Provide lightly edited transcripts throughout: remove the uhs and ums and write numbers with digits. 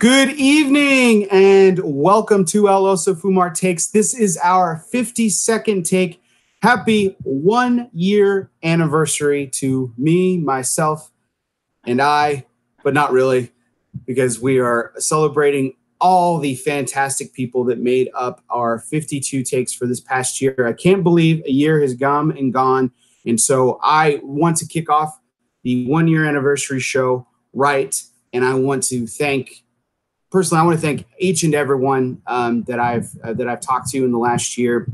Good evening and welcome to ELOSOFUMARTAKES. This is our 52nd take. Happy 1 year anniversary to me, myself, and I, but not really, because we are celebrating all the fantastic people that made up our 52 takes for this past year. I can't believe a year has come and gone. And so I want to kick off the 1 year anniversary show right. And I want to thank personally, I want to thank each and every one that I've talked to in the last year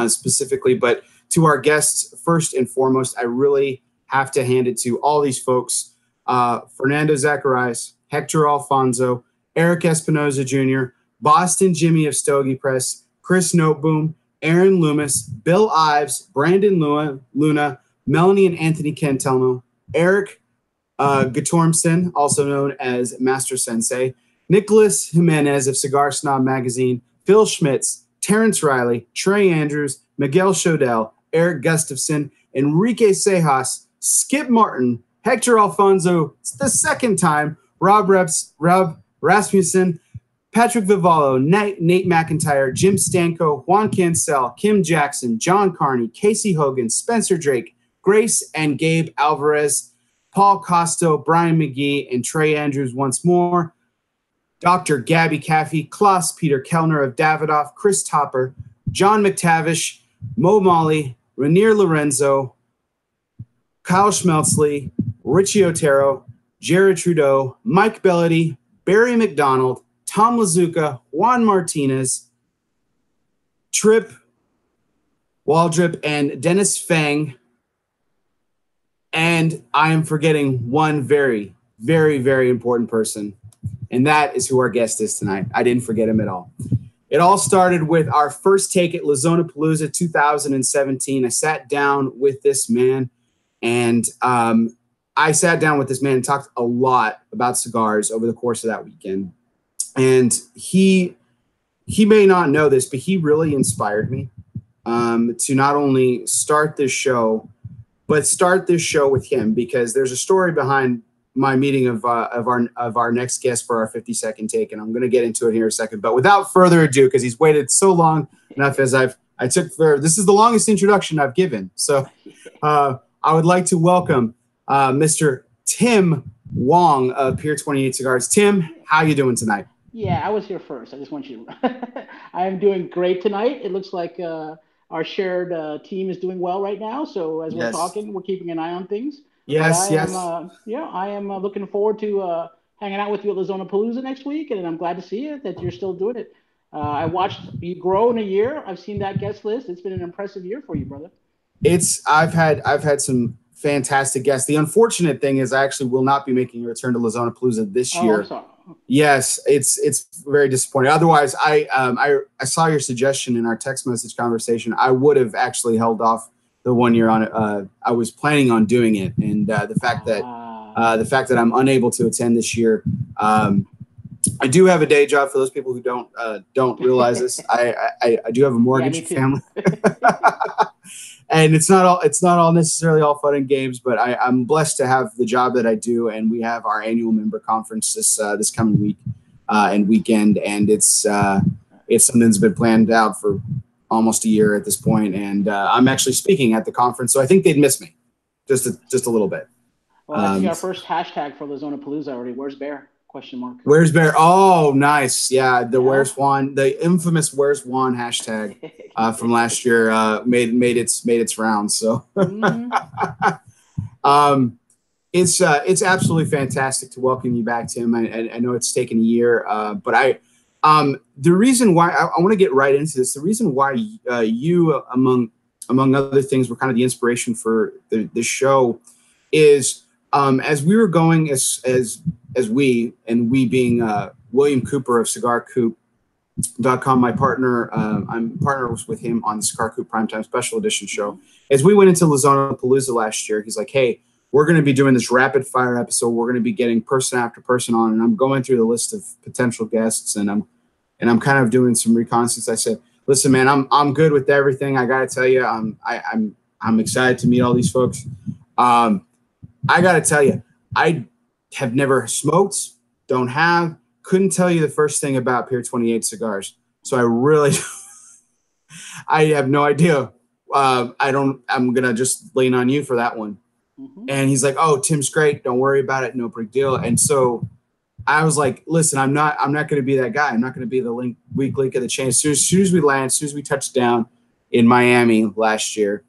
specifically. But to our guests, first and foremost, I really have to hand it to all these folks: Fernando Zacharias, Hector Alfonso, Eric Espinoza Jr., Boston Jimmy of Stogie Press, Chris Noteboom, Aaron Loomis, Bill Ives, Brandon Luna, Melanie and Anthony Cantelmo, Eric Gatormson, also known as Master Sensei, Nicholas Jimenez of Cigar Snob Magazine, Phil Schmitz, Terrence Riley, Trey Andrews, Miguel Shodell, Eric Gustafson, Enrique Sejas, Skip Martin, Hector Alfonso, it's the second time, Rob Rasmussen, Patrick Vivallo, Nate McIntyre, Jim Stanko, Juan Cancel, Kim Jackson, John Carney, Casey Hogan, Spencer Drake, Grace and Gabe Alvarez, Paul Costo, Brian McGee, and Trey Andrews once more. Dr. Gabby Caffey, Klaus Peter Kellner of Davidoff, Chris Topper, John McTavish, Mo Molly, Rainier Lorenzo, Kyle Schmeltzley, Richie Otero, Jared Trudeau, Mike Bellady, Barry McDonald, Tom Lazuka, Juan Martinez, Trip Waldrip, and Dennis Fang. And I am forgetting one very, very, very important person. And that is who our guest is tonight. I didn't forget him at all. It all started with our first take at Lizonapalooza 2017. I sat down with this man, and I sat down with this man and talked a lot about cigars over the course of that weekend. And he may not know this, but he really inspired me to not only start this show, but start this show with him, because there's a story behind my meeting of our next guest for our 52nd take, and I'm going to get into it here in a second. But without further ado, because he's waited so long enough, as this is the longest introduction I've given. So I would like to welcome Mr. Tim Wong of Pier 28 Cigars. Tim, how you doing tonight? Yeah, I was here first. I just want you to I am doing great tonight. It looks like our shared team is doing well right now. So as we're talking, we're keeping an eye on things. Yes. I am looking forward to hanging out with you at Lizonapalooza next week, and I'm glad to see it that you're still doing it. I watched you grow in a year. I've seen that guest list. It's been an impressive year for you, brother. I've had some fantastic guests. The unfortunate thing is I actually will not be making a return to Lizonapalooza this year. I'm sorry. Yes, it's very disappointing. Otherwise, I saw your suggestion in our text message conversation. I would have actually held off the 1 year on it. I was planning on doing it, and the fact that I'm unable to attend this year. I do have a day job. For those people who don't realize this, I do have a mortgage family, and it's not all necessarily all fun and games. But I'm blessed to have the job that I do, and we have our annual member conference this coming week and weekend, and it's something that's been planned out for almost a year at this point, and I'm actually speaking at the conference, so I think they'd miss me just a little bit. Well, I see our first hashtag for Lizonapalooza already. Where's Bear? ? Where's Bear? Oh, nice. Yeah, Where's Juan? The infamous Where's Juan hashtag from last year made its rounds. So it's absolutely fantastic to welcome you back, Tim. I know it's taken a year, but the reason why I want to get right into this, the reason why you, among other things, were kind of the inspiration for the show is as we were going as we being William Cooper of CigarCoop.com, my partner, I'm partners with him on the Cigar Coop Primetime Special Edition show. As we went into Lizonapalooza last year, he's like, hey, we're going to be doing this rapid fire episode. We're going to be getting person after person on, and I'm going through the list of potential guests, and I'm kind of doing some reconnaissance. I said, listen, man, I'm good with everything. I got to tell you, I'm excited to meet all these folks. I got to tell you, I have never smoked, don't have, couldn't tell you the first thing about Pier 28 cigars. So I really, I have no idea. I'm going to just lean on you for that one. Mm-hmm. And he's like, oh, Tim's great. Don't worry about it. No big deal. And so I was like, listen, I'm not going to be that guy. I'm not going to be the weak link of the chain. As soon as we land, as soon as we touch down in Miami last year,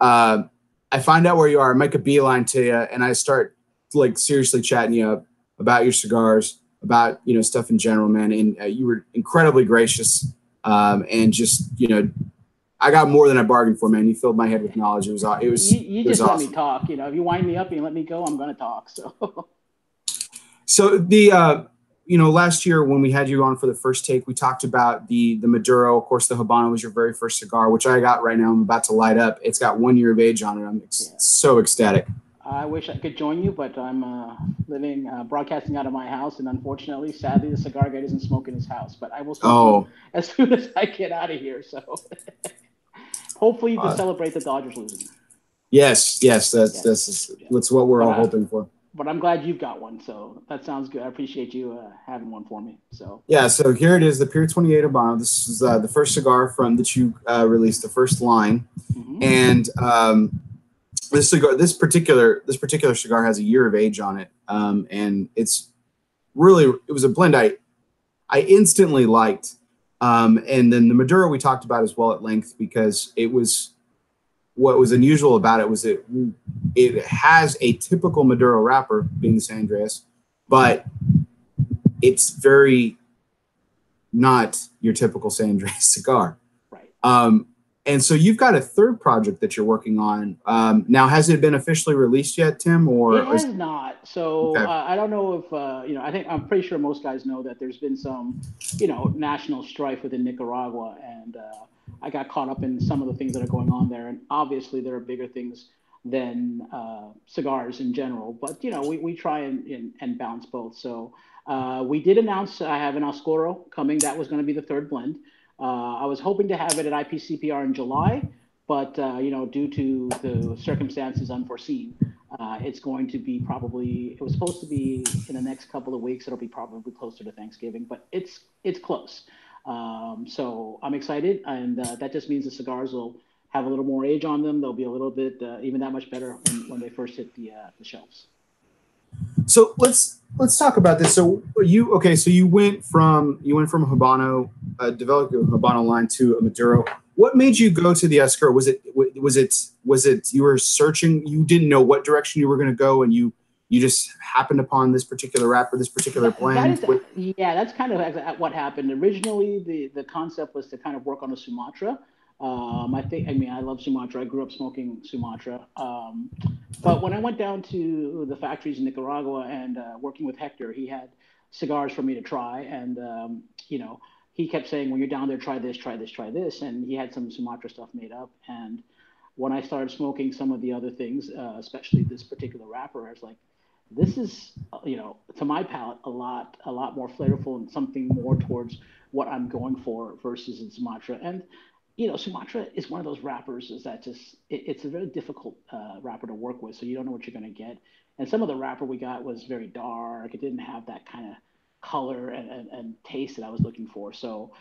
I find out where you are, I make a beeline to you, and I start like seriously chatting you up about your cigars, about, you know, stuff in general, man. And you were incredibly gracious, and just, you know, I got more than I bargained for, man. You filled my head with knowledge. It was You just let awesome. me talk. You know, if you wind me up and you let me go, I'm going to talk. So the you know, last year when we had you on for the first take, we talked about the Maduro. Of course, the Habano was your very first cigar, which I got right now. I'm about to light up. It's got 1 year of age on it. I'm so ecstatic. I wish I could join you, but I'm broadcasting out of my house, and unfortunately, sadly, the cigar guy doesn't smoke in his house. But I will smoke as soon as I get out of here. So hopefully to celebrate the Dodgers losing. Yes, that's what we're all hoping for. But I'm glad you've got one, so that sounds good. I appreciate you having one for me. So yeah, so here it is, the Pier 28 Habano. This is the first cigar that you released, the first line, and this particular cigar has 1 year of age on it, and it was a blend I instantly liked, and then the Maduro we talked about as well at length, because it was. What was unusual about it was it has a typical Maduro wrapper, being the San Andreas, but it's very not your typical San Andreas cigar. Right. And so you've got a third project that you're working on. Now, has it been officially released yet, Tim? Or it has not. So okay. I don't know if you know. I'm pretty sure most guys know that there's been some, you know, national strife within Nicaragua, and I got caught up in some of the things that are going on there. And obviously, there are bigger things than cigars in general. But you know, we try and balance both. So we did announce I have an Oscuro coming. That was going to be the third blend. I was hoping to have it at IPCPR in July, but you know, due to the circumstances unforeseen, it's going to be probably. It was supposed to be in the next couple of weeks. It'll be probably closer to Thanksgiving, but it's close. So I'm excited, and that just means the cigars will have a little more age on them. They'll be a little bit even that much better when they first hit the shelves. So let's talk about this. So you went from Habano, developing a Habano line to a Maduro. What made you go to the Oscuro? Was it you were searching? You didn't know what direction you were going to go, and you just happened upon this particular wrapper, this particular blend? That's kind of what happened. Originally, the concept was to kind of work on a Sumatra. I love Sumatra. I grew up smoking Sumatra. But when I went down to the factories in Nicaragua and working with Hector, he had cigars for me to try. And, you know, he kept saying, when you're down there, try this, try this, try this. And he had some Sumatra stuff made up. And when I started smoking some of the other things, especially this particular wrapper, I was like, this is, you know, to my palate, a lot more flavorful and something more towards what I'm going for versus in Sumatra. And you know, Sumatra is one of those wrappers it's a very difficult wrapper to work with. So you don't know what you're going to get. And some of the wrapper we got was very dark. It didn't have that kind of color and taste that I was looking for. So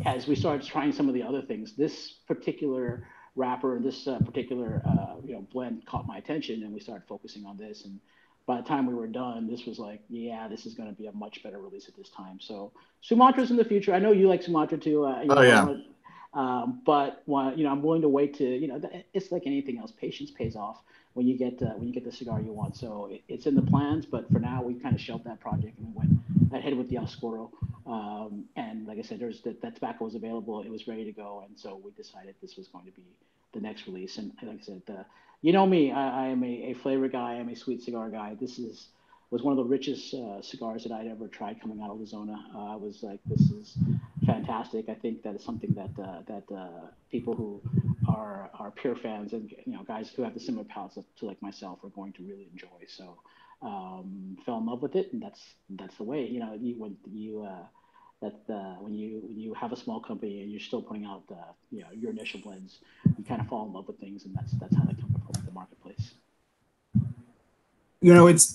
as we started trying some of the other things, this particular wrapper, this particular, you know, blend caught my attention, and we started focusing on this. And by the time we were done, this was like, yeah, this is going to be a much better release at this time. So Sumatra's in the future. I know you like Sumatra too. But you know, I'm willing to wait to, you know, it's like anything else. Patience pays off when you get the cigar you want. So it's in the plans, but for now we kind of shelved that project and we went ahead with the Oscuro. And like I said, that tobacco was available. It was ready to go, and so we decided this was going to be the next release. And like I said, you know me, I am a flavor guy. I'm a sweet cigar guy. This was one of the richest cigars that I'd ever tried coming out of Arizona. I was like, this is fantastic. I think that is something that people who are pure fans and, you know, guys who have the similar palates to like myself are going to really enjoy. So fell in love with it, and that's the way. You know, when you have a small company and you're still putting out you know, your initial blends, you kind of fall in love with things, and that's how they come from the marketplace. You know, it's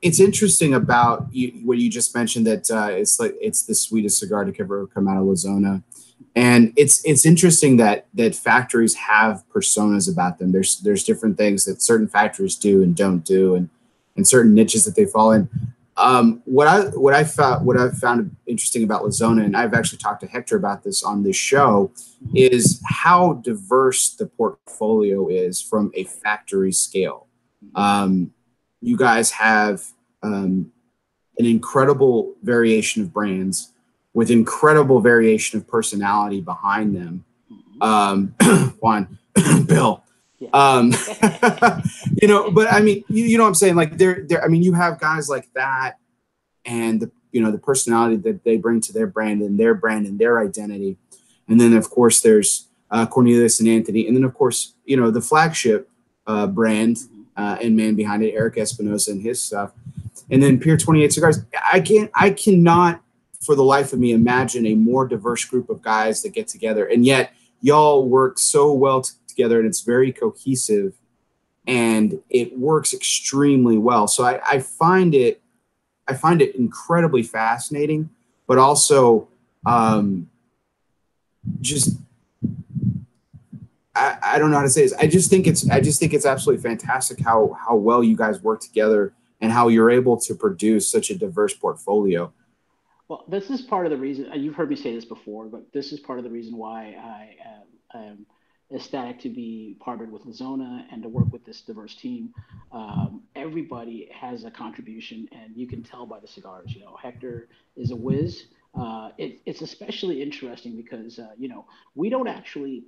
it's interesting about what you just mentioned, that it's the sweetest cigar to ever come out of Lozona. And it's interesting that factories have personas about them. There's different things that certain factories do and don't do, and certain niches that they fall in. What I've found interesting about Lozona, and I've actually talked to Hector about this on this show, is how diverse the portfolio is from a factory scale. You guys have an incredible variation of brands with incredible variation of personality behind them. Juan, Bill, you know, but I mean, you know what I'm saying? Like I mean, you have guys like that, and the personality that they bring to their brand and their identity. And then of course there's Cornelius and Anthony. And then of course, the flagship brand and man behind it, Eric Espinosa and his stuff. And then Pier 28 Cigars. I cannot for the life of me imagine a more diverse group of guys that get together. And yet y'all work so well together, and it's very cohesive, and it works extremely well. So I find it incredibly fascinating, but also just I don't know how to say this. I just think it's absolutely fantastic how well you guys work together and how you're able to produce such a diverse portfolio. Well, this is part of the reason. You've heard me say this before, but this is part of the reason why I am ecstatic to be partnered with Lozona and to work with this diverse team. Everybody has a contribution, and you can tell by the cigars. Hector is a whiz. It's especially interesting because we don't actually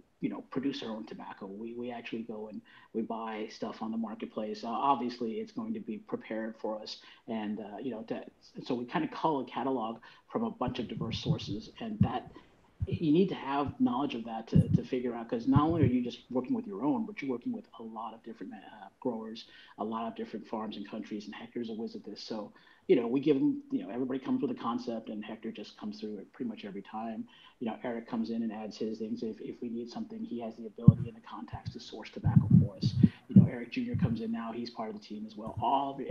produce our own tobacco. We actually go and we buy stuff on the marketplace. Obviously, it's going to be prepared for us, and so we kind of cull a catalog from a bunch of diverse sources, and that you need to have knowledge of that to figure out, because not only are you just working with your own, but you're working with a lot of different growers, a lot of different farms and countries, and Hector's a whiz at this. So we give them, everybody comes with a concept, and Hector just comes through it pretty much every time. Eric comes in and adds his things. If we need something, he has the ability and the contacts to source tobacco for us. Eric Jr. comes in now; he's part of the team as well.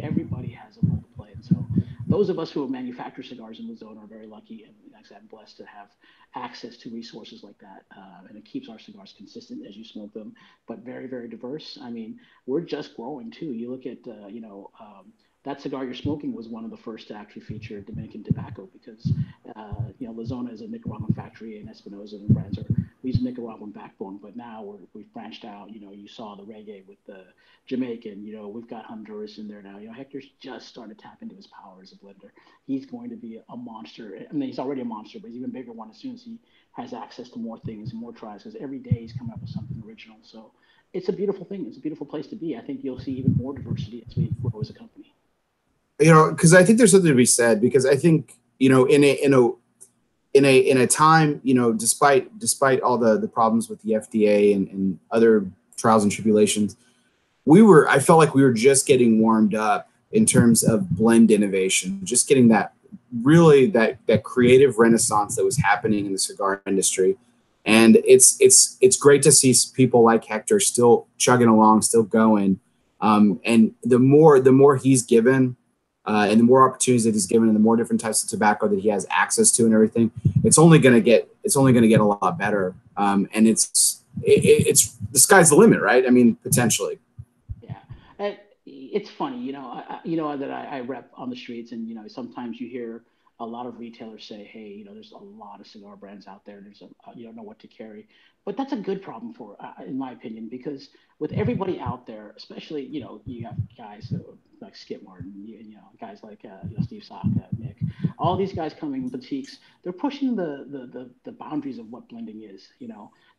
Everybody has a role to play, and so those of us who manufacture cigars in Luzon are very lucky, and like I said, I'm blessed to have access to resources like that, and it keeps our cigars consistent as you smoke them, but very, very diverse. I mean, we're just growing too. You look at that cigar you're smoking was one of the first to actually feature Dominican tobacco, because Lozona is a Nicaraguan factory, and Espinosa and brands we use Nicaraguan backbone, but now we've branched out. You saw the reggae with the Jamaican. We've got Honduras in there now. Hector's just starting to tap into his power as a blender. He's going to be a monster. I mean, he's already a monster, but he's even bigger one as soon as he has access to more things and more tries, because every day he's coming up with something original. So it's a beautiful thing. It's a beautiful place to be. I think you'll see even more diversity as we grow as a company. Because I think there's something to be said, because I think in a time, despite all the problems with the FDA and other trials and tribulations, I felt like we were just getting warmed up in terms of blend innovation, just getting that creative renaissance that was happening in the cigar industry. And it's great to see people like Hector still chugging along, still going. And the more he's given, and the more opportunities that he's given, and the more different types of tobacco that he has access to and everything, it's only going to get a lot better. And it's the sky's the limit, right? I mean, potentially. Yeah, it's funny, that I rep on the streets, and sometimes you hear a lot of retailers say, "Hey, there's a lot of cigar brands out there. You don't know what to carry," but that's a good problem for, in my opinion, because with everybody out there, especially you have guys like Skip Martin, guys like Steve Saka, Nick, all these guys coming in boutiques. They're pushing the boundaries of what blending is.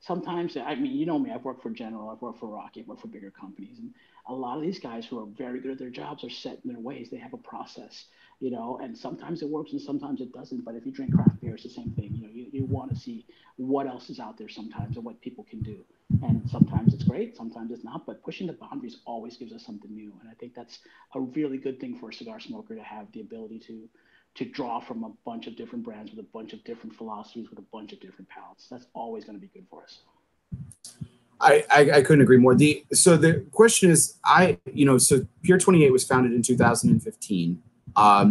Sometimes, I mean, me, I've worked for General, I've worked for Rocky, I've worked for bigger companies, and a lot of these guys who are very good at their jobs are set in their ways. They have a process. And sometimes it works and sometimes it doesn't. But if you drink craft beer, it's the same thing. You want to see what else is out there sometimes and what people can do. And sometimes it's great, sometimes it's not. But pushing the boundaries always gives us something new. And I think that's a really good thing for a cigar smoker, to have the ability to draw from a bunch of different brands with a bunch of different philosophies, with a bunch of different palates. That's always going to be good for us. I couldn't agree more. So the question is, so Pier 28 was founded in 2015.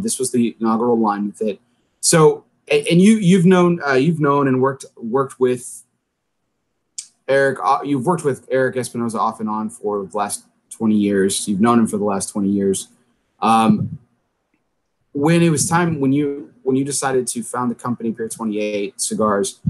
This was the inaugural line with it. So, and you've known and worked with Eric. You've worked with Eric Espinosa off and on for the last 20 years. You've known him for the last 20 years. When it was time, when you decided to found the company Pier 28 Cigars,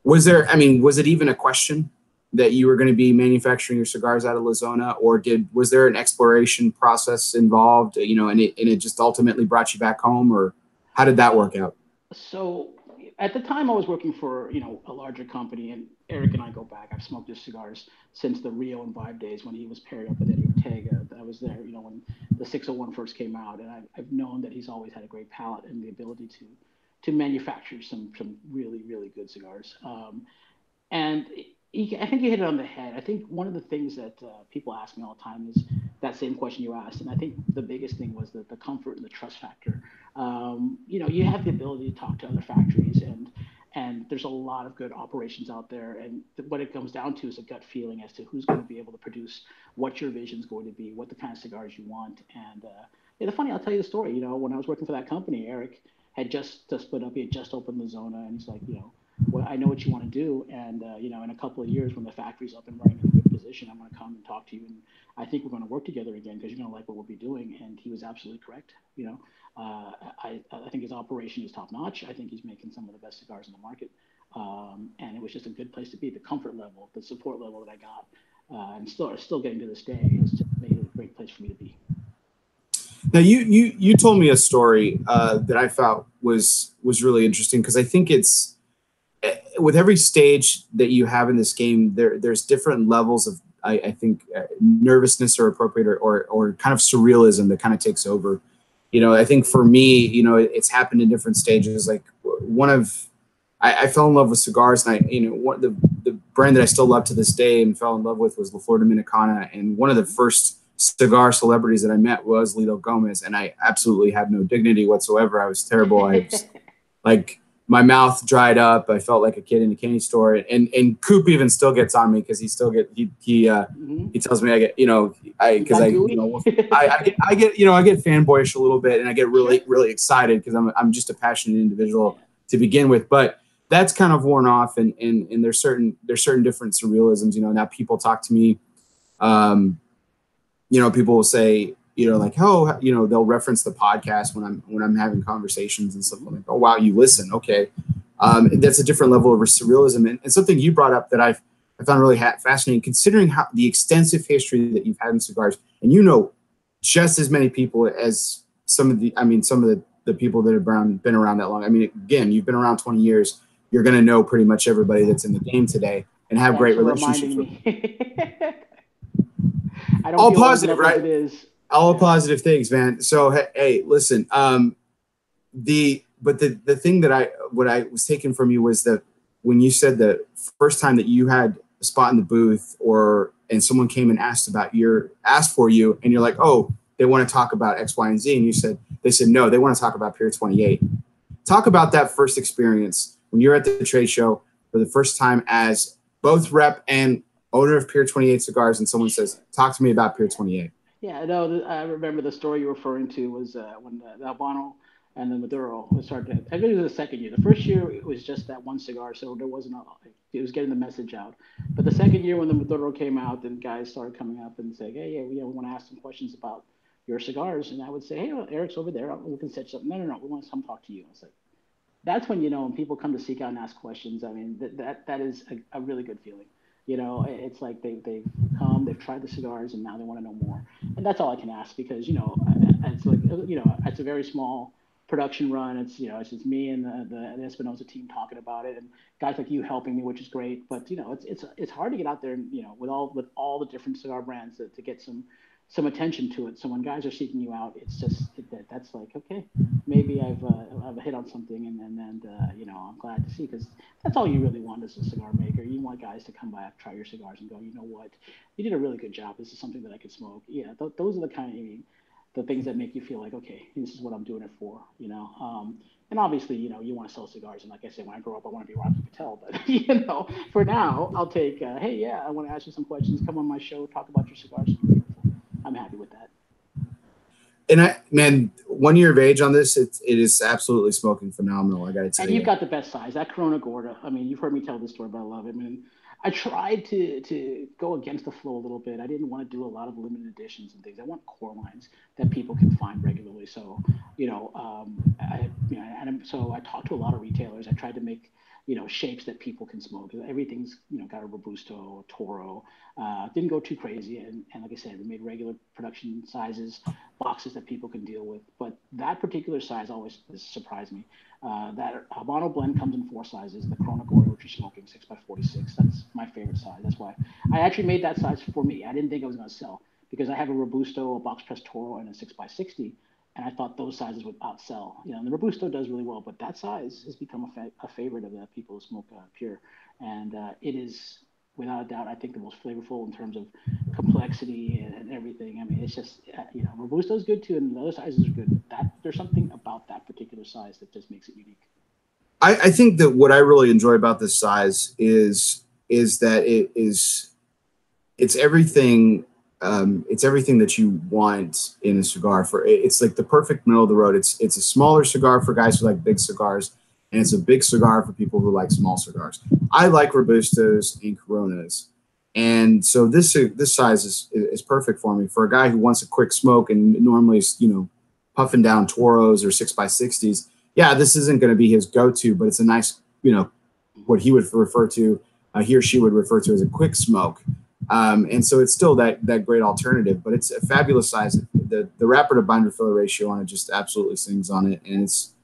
was it even a question that you were going to be manufacturing your cigars out of Lizona, or was there an exploration process involved, and it just ultimately brought you back home, or how did that work out? So at the time I was working for, a larger company, and Eric and I go back. I've smoked his cigars since the Rio and Vibe days when he was paired up with Eddie Ortega. I was there, when the 601 first came out, and I've known that he's always had a great palate and the ability to manufacture some really, really good cigars. And I think you hit it on the head. I think one of the things that people ask me all the time is that same question you asked, and I think the biggest thing was the comfort and the trust factor. You have the ability to talk to other factories, and there's a lot of good operations out there. And what it comes down to is a gut feeling as to who's going to be able to produce what your vision is going to be, what the kind of cigars you want. And I'll tell you the story. When I was working for that company, Eric had just split up. He had just opened Lizona, and he's like, well, I know what you want to do, and in a couple of years when the factory's up and running in a good position, I'm going to come and talk to you, and I think we're going to work together again because you're going to like what we'll be doing. And he was absolutely correct. I think his operation is top notch. I think he's making some of the best cigars in the market, and it was just a good place to be. The comfort level, the support level that I got, and still getting to this day, has just made it a great place for me to be. Now you told me a story that I thought was really interesting, because I think it's, with every stage that you have in this game, there's different levels of, I think, nervousness or appropriate or kind of surrealism that kind of takes over. I think for me, it's happened in different stages. Like I fell in love with cigars, and the brand that I still love to this day and fell in love with was La Flor Dominicana. And one of the first cigar celebrities that I met was Lito Gomez, and I absolutely had no dignity whatsoever. I was terrible. I was like, my mouth dried up. I felt like a kid in a candy store. And Coop even still gets on me, because he tells me I get, I get fanboyish a little bit, and I get really, really excited because I'm just a passionate individual to begin with. But that's kind of worn off, and there's certain different surrealisms. Now people talk to me, people will say, like, oh, they'll reference the podcast when I'm having conversations and stuff. I'm like, oh wow, you listen, okay. That's a different level of surrealism, and something you brought up that I found really fascinating, considering how the extensive history that you've had in cigars, and just as many people as some of the people that have been around that long. I mean, again, you've been around 20 years. You're going to know pretty much everybody that's in the game today and have great relationships with them. I don't all positive, right? It is. All positive things, man. So hey, listen. The thing that what I was taking from you was that when you said the first time that you had a spot in the booth, and someone came and asked for you, and you're like, oh, they want to talk about X, Y, and Z, and they said no, they want to talk about Pier 28. Talk about that first experience when you're at the trade show for the first time as both rep and owner of Pier 28 Cigars, and someone says, talk to me about Pier 28. Yeah, no, I remember the story you're referring to was when the Habano and the Maduro started. I think it was the second year. The first year it was just that one cigar, so there wasn't it was getting the message out. But the second year when the Maduro came out, then guys started coming up and saying, hey, we want to ask some questions about your cigars. And I would say, hey, Eric's over there. We can set you up. No, we want to come talk to you. It's like, that's when, when people come to seek out and ask questions. I mean, that is a really good feeling. It's like they've come, they've tried the cigars, and now they want to know more. And that's all I can ask, because, it's like, it's a very small production run. It's, it's just me and the Espinosa team talking about it, and guys like you helping me, which is great. But, it's hard to get out there and, with all the different cigar brands to get some attention to it. So when guys are seeking you out, it's just that's like, okay, maybe I've hit on something, and I'm glad to see, because that's all you really want as a cigar maker. You want guys to come by, try your cigars, and go, you know what, you did a really good job. This is something that I could smoke. Yeah, those are the kind of the things that make you feel like, okay, this is what I'm doing it for. And obviously, you want to sell cigars. And like I said, when I grow up, I want to be Rocky Patel. But, for now, I'll take, hey, yeah, I want to ask you some questions. Come on my show, talk about your cigars. Beautiful. I'm happy with that. And man, 1 year of age on this, it is absolutely smoking phenomenal. I got to tell you. And you've got the best size. That Corona Gorda. I mean, you've heard me tell this story, but I love it. I mean, I tried to go against the flow a little bit. I didn't want to do a lot of limited editions and things. I want core lines that people can find regularly. So, so I talked to a lot of retailers. I tried to make, shapes that people can smoke. Everything's, got a Robusto, a Toro. Didn't go too crazy. And like I said, we made regular production sizes, boxes that people can deal with. But that particular size always surprised me. That Habano blend comes in 4 sizes. The Corona Gorda, which you're smoking, 6x46. That's my favorite size. That's why I actually made that size for me. I didn't think I was going to sell because I have a Robusto, a box press Toro, and a 6x60. And I thought those sizes would outsell. And the Robusto does really well, but that size has become a favorite of the people who smoke pure. And it is, without a doubt, I think the most flavorful in terms of complexity and everything. I mean, it's just, Robusto is good too, and the other sizes are good. But there's something about that particular size that just makes it unique. I think that what I really enjoy about this size is that it's everything. It's everything that you want in a cigar. It's like the perfect middle of the road. It's a smaller cigar for guys who like big cigars, and it's a big cigar for people who like small cigars. I like Robustos and Coronas, and so this size is perfect for me. For a guy who wants a quick smoke and normally is puffing down Toros or 6x60s. Yeah, this isn't going to be his go-to, but it's a nice what he would refer to, he or she would refer to as a quick smoke. And so it's still that great alternative, but it's a fabulous size. The wrapper to binder filler ratio on it just absolutely sings on it, and it's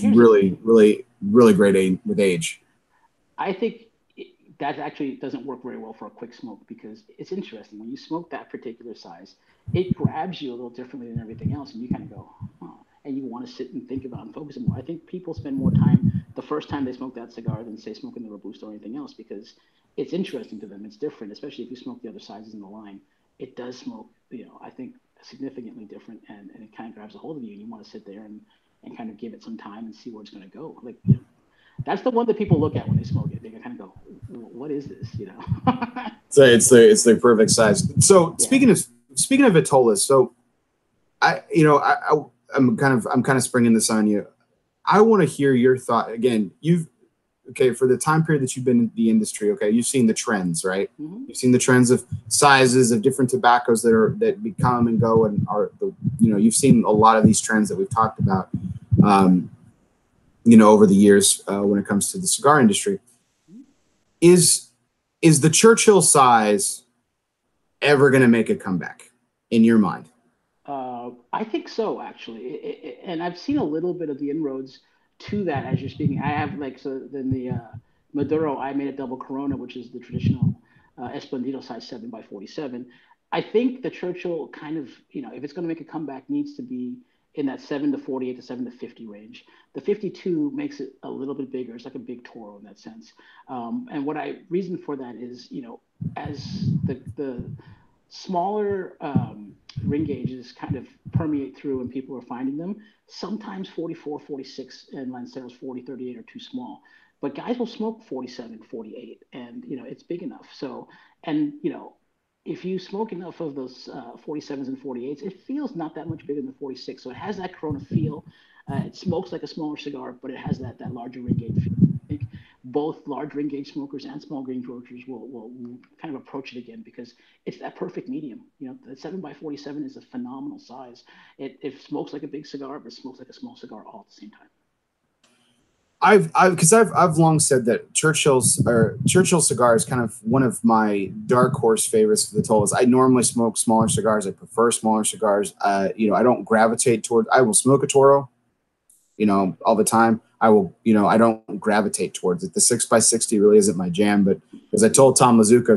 really, really, really great with age. I think that actually doesn't work very well for a quick smoke because it's interesting when you smoke that particular size, it grabs you a little differently than everything else, and you kind of go, oh, and you want to sit and think about and focus more. I think people spend more time the first time they smoke that cigar than say smoking the Robusto or anything else because it's interesting to them. It's different, especially if you smoke the other sizes in the line. It does smoke, I think significantly different, and it kind of grabs a hold of you, and you want to sit there and kind of give it some time and see where it's going to go. Like, that's the one that people look at when they smoke it. They kind of go, "What is this?" So it's the perfect size. So speaking of Vitolas, so I'm kind of springing this on you. I want to hear your thought. Again, for the time period that you've been in the industry, you've seen the trends, right? Mm-hmm. You've seen the trends of sizes of different tobaccos that become and go, and you've seen a lot of these trends that we've talked about, over the years when it comes to the cigar industry. Is the Churchill size ever going to make a comeback in your mind? I think so, actually, and I've seen a little bit of the inroads to that as you're speaking. I have then the Maduro. I made a double Corona, which is the traditional Esplendido size 7x47. I think the Churchill kind of, if it's going to make a comeback, needs to be in that 7 to 48 to 7 to 50 range. The 52 makes it a little bit bigger. It's like a big Toro in that sense. And reason for that is, as the smaller ring gauges kind of permeate through and people are finding them, sometimes 44, 46 and Lanceros 40, 38 are too small. But guys will smoke 47, 48, and it's big enough. So, and if you smoke enough of those 47s and 48s, it feels not that much bigger than 46. So it has that Corona feel. It smokes like a smaller cigar, but it has that larger ring gauge feel. I think both large ring gauge smokers and small ring smokers will kind of approach it again because it's that perfect medium. The 7x47 is a phenomenal size. It smokes like a big cigar, but it smokes like a small cigar all at the same time. I've long said that Churchill cigar is kind of one of my dark horse favorites for the Vitolas. I normally smoke smaller cigars. I prefer smaller cigars. I don't gravitate toward. I will smoke a Toro, all the time. I will, I don't gravitate towards it. The 6x60 really isn't my jam. But as I told Tom Lazuka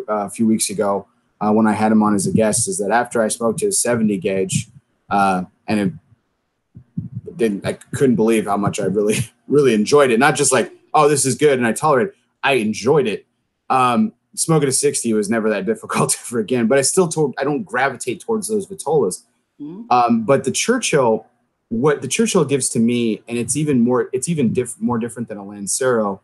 a few weeks ago when I had him on as a guest, is that after I smoked his 70 gauge, and I couldn't believe how much I really, really enjoyed it. Not just like, oh, this is good and I tolerate it. I enjoyed it. Smoking a 60 was never that difficult ever again, but I don't gravitate towards those Vitolas. Mm-hmm. But the Churchill, what the Churchill gives to me, and it's even more different than a Lancero,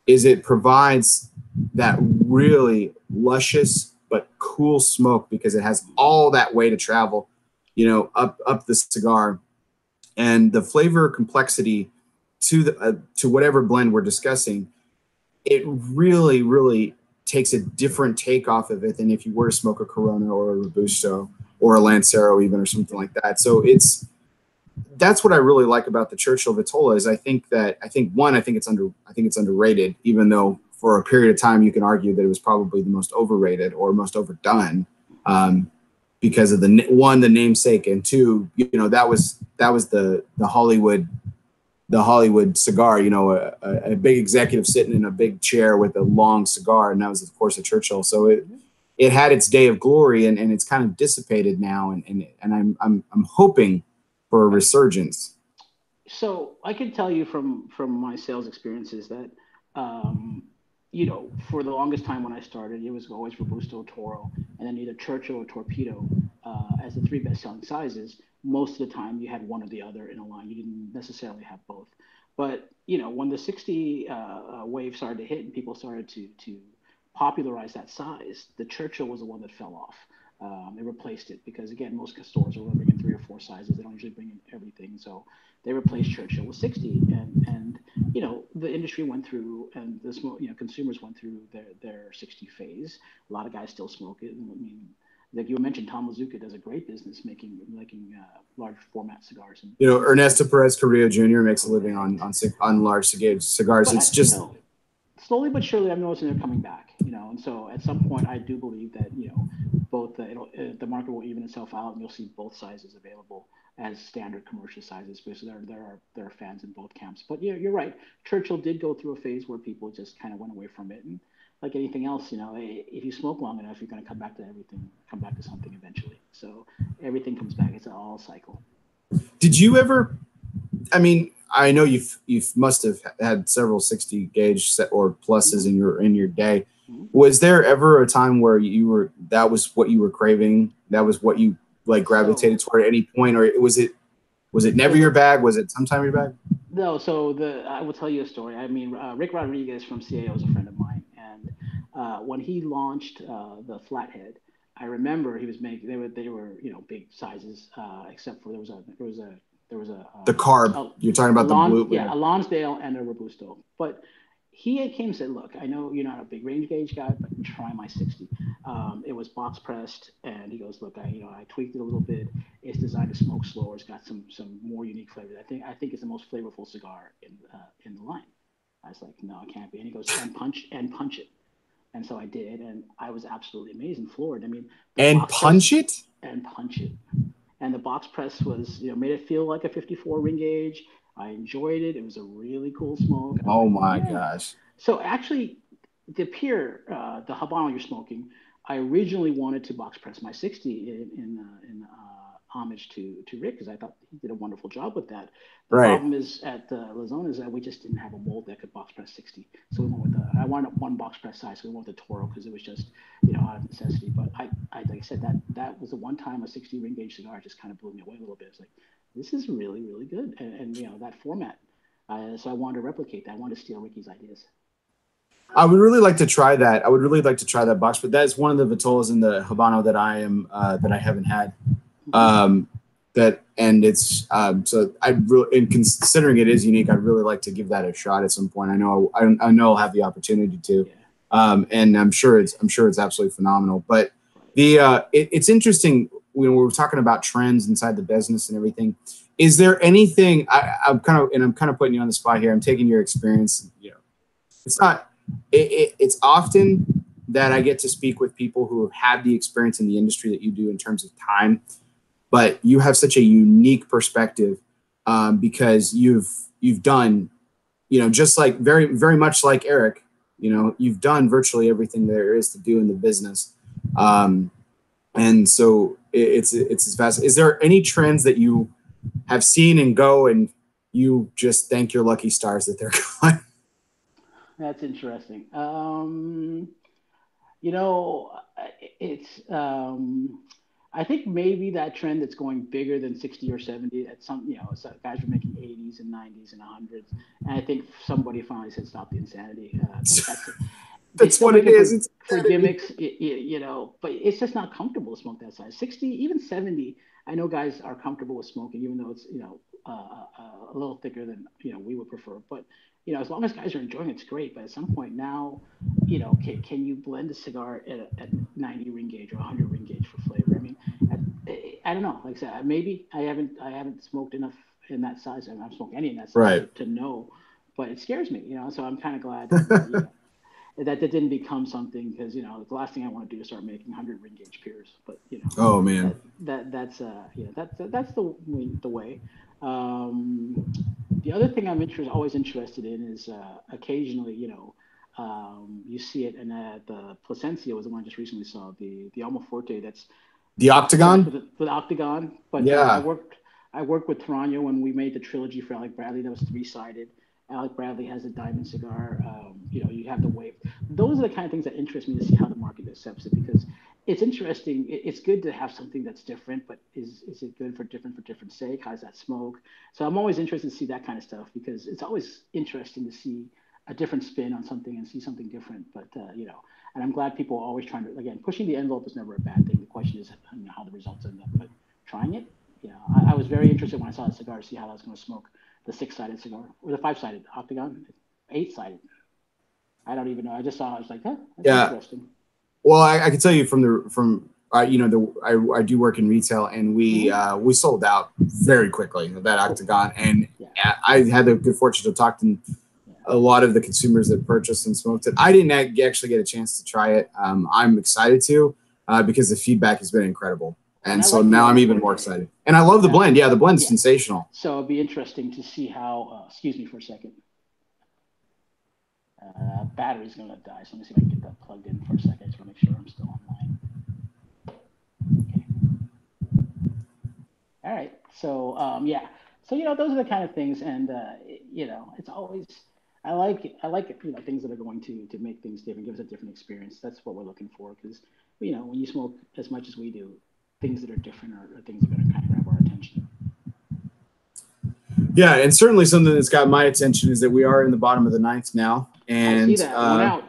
is it provides that really luscious but cool smoke because it has all that way to travel, up the cigar, and the flavor complexity to whatever blend we're discussing. It really takes a different take off of it than if you were to smoke a Corona or a Robusto or a Lancero even, or something like that. So that's what I really like about the Churchill Vitola is I think it's underrated, even though for a period of time you can argue that it was probably the most overrated or most overdone, because of the namesake, and two, that was the Hollywood cigar, a big executive sitting in a big chair with a long cigar, and that was of course a Churchill. So it had its day of glory, and it's kind of dissipated now, and I'm hoping for a resurgence. So I can tell you from my sales experiences that, for the longest time when I started, it was always Robusto, Toro, and then either Churchill or Torpedo as the three best-selling sizes. Most of the time, you had one or the other in a line. You didn't necessarily have both. But when the 60 wave started to hit and people started to popularize that size, the Churchill was the one that fell off. They replaced it because, again, most stores will bring in 3 or 4 sizes. They don't usually bring in everything. So they replaced Churchill with 60. And the industry went through, and consumers went through their 60 phase. A lot of guys still smoke it. I mean, like you mentioned, Tom Lazuka does a great business making large format cigars. And Ernesto Perez Carrillo Jr. makes a living on large cigars. It's just slowly but surely, I'm noticing they're coming back. And so at some point, I do believe that both the market will even itself out, and you'll see both sizes available as standard commercial sizes, because there are fans in both camps. But yeah, you're right. Churchill did go through a phase where people just kind of went away from it, and like anything else, if you smoke long enough, you're going to come back to everything, come back to something eventually. So everything comes back. It's all cycle. Did you ever? I mean, I know you must have had several 60 gauge or pluses in your day. Was there ever a time where that was what you were craving? That was what you gravitated toward at any point, or was it never your bag? Was it sometime your bag? No. So I will tell you a story. I mean, Rick Rodriguez from CAO is a friend of mine, and when he launched the Flathead, I remember he was making they were big sizes, except for there was a the carb. You're talking about the blue. Yeah, a Lonsdale and a Robusto. But he came and said, "Look, I know you're not a big range gauge guy, but try my 60." It was box pressed, and he goes, "Look, I tweaked it a little bit. It's designed to smoke slower. It's got some more unique flavors. I think it's the most flavorful cigar in the line." I was like, "No, it can't be." And he goes, "And punch it." And so I did, and I was absolutely amazed and floored. I mean, punch it. And the box press was, made it feel like a 54 ring gauge. I enjoyed it. It was a really cool smoke. Oh my gosh. So actually, the Pier, the Habano you're smoking, I originally wanted to box press my 60 in homage to Rick, because I thought he did a wonderful job with that. The problem is at Lazona is that we just didn't have a mold that could box press 60. So we went with I wanted one box press size, so we went with the Toro because it was just, out of necessity. But I like I said, that was the one time a 60 ring gauge cigar just kind of blew me away a little bit. It's like, this is really, really good. And that format. So I wanted to replicate that. I wanted to steal Ricky's ideas. I would really like to try that. I would really like to try that box, but that is one of the Vitolas in the Habano that I haven't had. It's so I really, in considering it is unique, I'd really like to give that a shot at some point. I know I'll have the opportunity to, and I'm sure it's absolutely phenomenal. But it's interesting when we're talking about trends inside the business and everything. Is there anything I'm kind of putting you on the spot here. I'm taking your experience. It's not. It's often that I get to speak with people who have had the experience in the industry that you do in terms of time, but you have such a unique perspective because you've done, just like very, very much like Eric, you've done virtually everything there is to do in the business. And so it's fast. Is there any trends that you have seen and go and you just thank your lucky stars that they're gone? That's interesting. It's I think maybe that trend that's going bigger than 60 or 70 at some, so guys were making 80s and 90s and 100s. And I think somebody finally said, stop the insanity. They That's still what make it it is. It's for insanity. gimmicks, but it's just not comfortable to smoke that size. 60, even 70. I know guys are comfortable with smoking, even though it's, a little thicker than, we would prefer. But, as long as guys are enjoying it, it's great. But at some point now, can you blend a cigar at 90 ring gauge or 100 ring gauge for flavor? I mean, I don't know. Like I said, maybe I haven't smoked enough in that size. I haven't smoked any in that size Right. to know, but it scares me, So I'm kind of glad that didn't become something, because the last thing I want to do is start making 100 ring gauge peers. But Oh man. that's the way. Um, the other thing always interested in is occasionally, you see it, and the Placencia was the one I just recently saw, the Almaforte that's The pressed Octagon. with Octagon. But Yeah. I worked with Tarano when we made the trilogy for Alec Bradley. That was three-sided. Alec Bradley has a diamond cigar. You have the wave. Those are the kind of things that interest me to see how the market accepts it, because it's interesting. It's good to have something that's different, but is it good for different sake? How's that smoke? So I'm always interested to see that kind of stuff, because it's always interesting to see a different spin on something and see something different. But and I'm glad people are always trying to, again, pushing the envelope is never a bad thing. The question is how the results end up. But trying it, I was very interested when I saw the cigar to see how I was going to smoke the six-sided cigar or the five-sided Octagon, eight-sided. I don't even know. I just saw it. I was like, huh, that's Yeah. interesting. Well, I can tell you I do work in retail, and we sold out very quickly of that Octagon, and Yeah. I had the good fortune to talk to a lot of the consumers that purchased and smoked it. I didn't actually get a chance to try it. I'm excited to, because the feedback has been incredible, and so like now I'm even more excited. And I love the blend. Yeah, the blend's sensational. So it'd be interesting to see how. Excuse me for a second. Battery's gonna die. So let me see if I can get that plugged in for a second. I just want to make sure I'm still online. Okay. All right. So So those are the kind of things, and it's always I like things that are going to make things different, give us a different experience. That's what we're looking for, because when you smoke as much as we do, things that are different are things that are going to kind of grab our attention. Yeah, and certainly something that's got my attention is that we are in the bottom of the ninth now, and I see that. One out.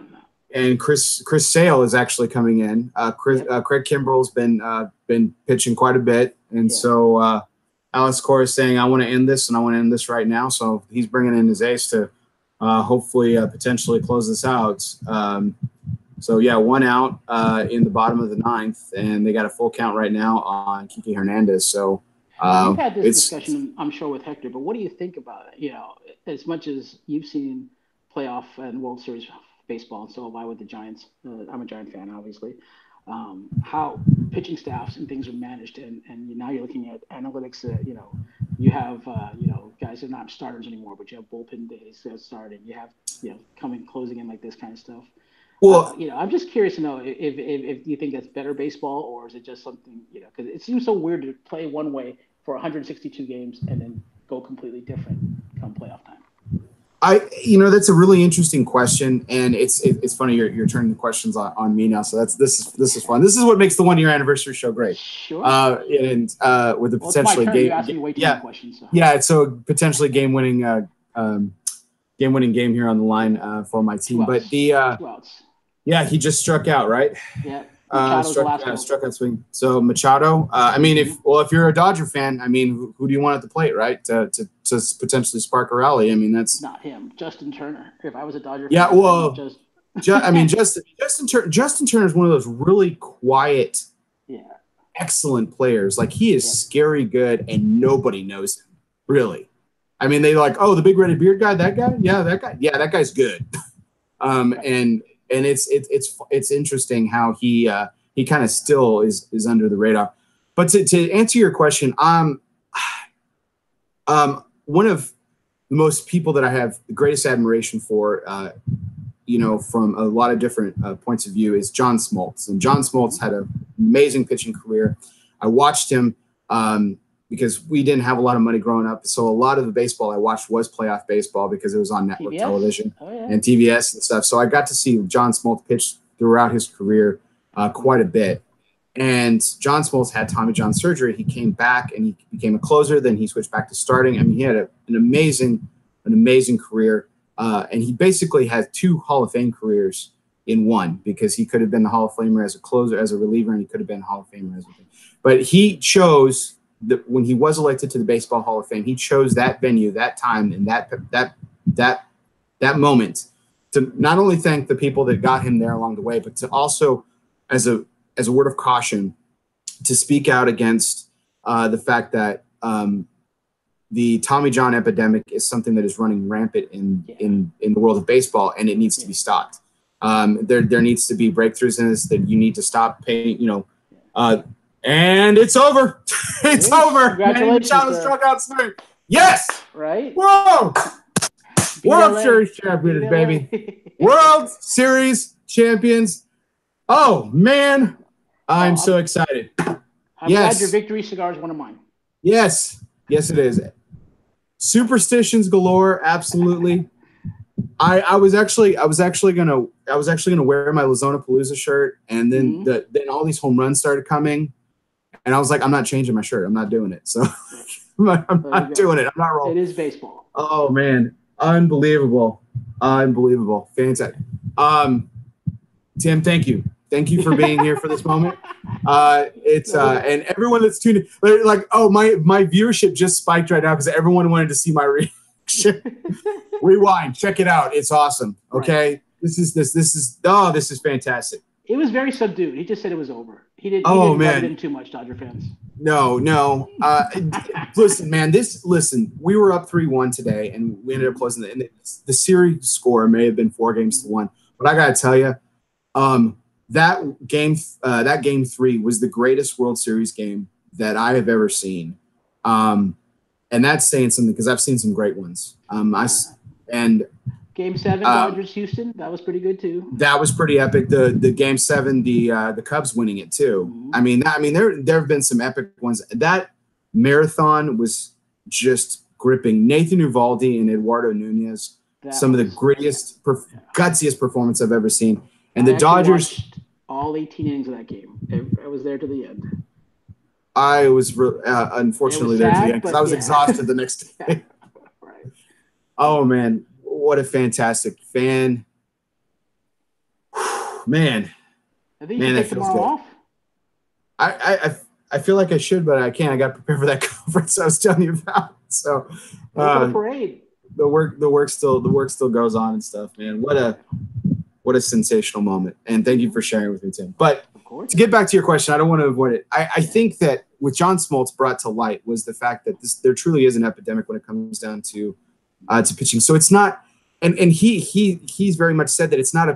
And Chris Sale is actually coming in. Craig Kimbrell's been pitching quite a bit, and so Alex Cora is saying, "I want to end this, and I want to end this right now." So he's bringing in his ace to hopefully potentially close this out. So yeah, one out in the bottom of the ninth, and they got a full count right now on Kike Hernandez. So. You've had this discussion, I'm sure, with Hector, but what do you think about it? As much as you've seen playoff and World Series baseball, and so have I with the Giants. I'm a Giant fan, obviously. How pitching staffs and things are managed, and now you're looking at analytics. You have guys that are not starters anymore, but you have bullpen days that started. You have closing in like this kind of stuff. Well, I'm just curious to know if you think that's better baseball, or is it just something, because it seems so weird to play one way for 162 games and then go completely different come playoff time. That's a really interesting question, and it's funny you're turning the questions on me now. So this is fun. This is what makes the 1 year anniversary show great. Sure. With the potentially game. You asked me way too many questions. So. Yeah, so potentially game winning game here on the line for my team. But the 2 outs. Yeah, he just struck out, right? Yeah. Struck out swing. So Machado. I mean, if you're a Dodger fan, I mean, who do you want at the plate, right? To potentially spark a rally. I mean, that's not him. Justin Turner. If I was a Dodger fan, Justin Turner is one of those really quiet, excellent players. Like, he is scary good, and nobody knows him, really. I mean, they like, oh, the big red beard guy, that guy, that guy's good. And it's interesting how he kind of still is under the radar. But to answer your question, one of the most people that I have the greatest admiration for, from a lot of different points of view, is John Smoltz. And John Smoltz had an amazing pitching career. I watched him because we didn't have a lot of money growing up. So a lot of the baseball I watched was playoff baseball because it was on network television and TVS and stuff. So I got to see John Smoltz pitch throughout his career quite a bit. And John Smoltz had Tommy John surgery. He came back and he became a closer. Then he switched back to starting. I mean, he had an amazing career. And he basically had 2 Hall of Fame careers in one, because he could have been the Hall of Famer as a closer, as a reliever, and he could have been Hall of Famer as a. But he chose when he was elected to the Baseball Hall of Fame, he chose that venue, that time, and that moment to not only thank the people that got him there along the way, but to also, as a word of caution, to speak out against the fact that the Tommy John epidemic is something that is running rampant in the world of baseball, and it needs to be stopped. There needs to be breakthroughs in this, that you need to stop paying, and it's over. It's over. Congratulations. Struck out swing. Yes. Right. Whoa. World Series champions, baby. World Series champions. Oh, man. I'm so excited. I'm glad your victory cigar is one of mine. Yes. Yes, it is. Superstitions galore. Absolutely. I was actually gonna wear my Lozonapalooza shirt, and then then all these home runs started coming, and I was like, I'm not changing my shirt. I'm not doing it. So I'm not doing it. I'm not rolling. It is baseball. Oh man, unbelievable, fantastic. Tim, thank you for being here for this moment. And everyone that's tuned in, like, oh, my viewership just spiked right now because everyone wanted to see my reaction. Rewind, check it out. It's awesome. Okay, right. This is fantastic. It was very subdued. He just said it was over. He didn't rub it in too much, Dodger fans. No. Listen, man. We were up 3-1 today, and we ended up closing the series score may have been 4-1, but I gotta tell you, that game 3 was the greatest World Series game that I have ever seen. And that's saying something, because I've seen some great ones. Game 7, Dodgers Houston, that was pretty good too. That was pretty epic. The Game 7, the Cubs winning it too. Mm-hmm. I mean, there have been some epic ones. That marathon was just gripping. Nathan Uvalde and Eduardo Nunez, some of the grittiest, gutsiest performance I've ever seen. And the Dodgers watched all 18 innings of that game. I was there to the end. I was unfortunately there to the end because I was exhausted the next day. Right. Oh man, what a fantastic fan! Man, I think you should take tomorrow off. I feel like I should, but I can't. I got to prepare for that conference I was telling you about. So parade. The work still goes on and stuff. Man, what a sensational moment! And thank you for sharing with me, Tim. But to get back to your question, I don't want to avoid it. I think that what John Smoltz brought to light was the fact that there truly is an epidemic when it comes down to pitching. So it's not, and he's very much said that it's not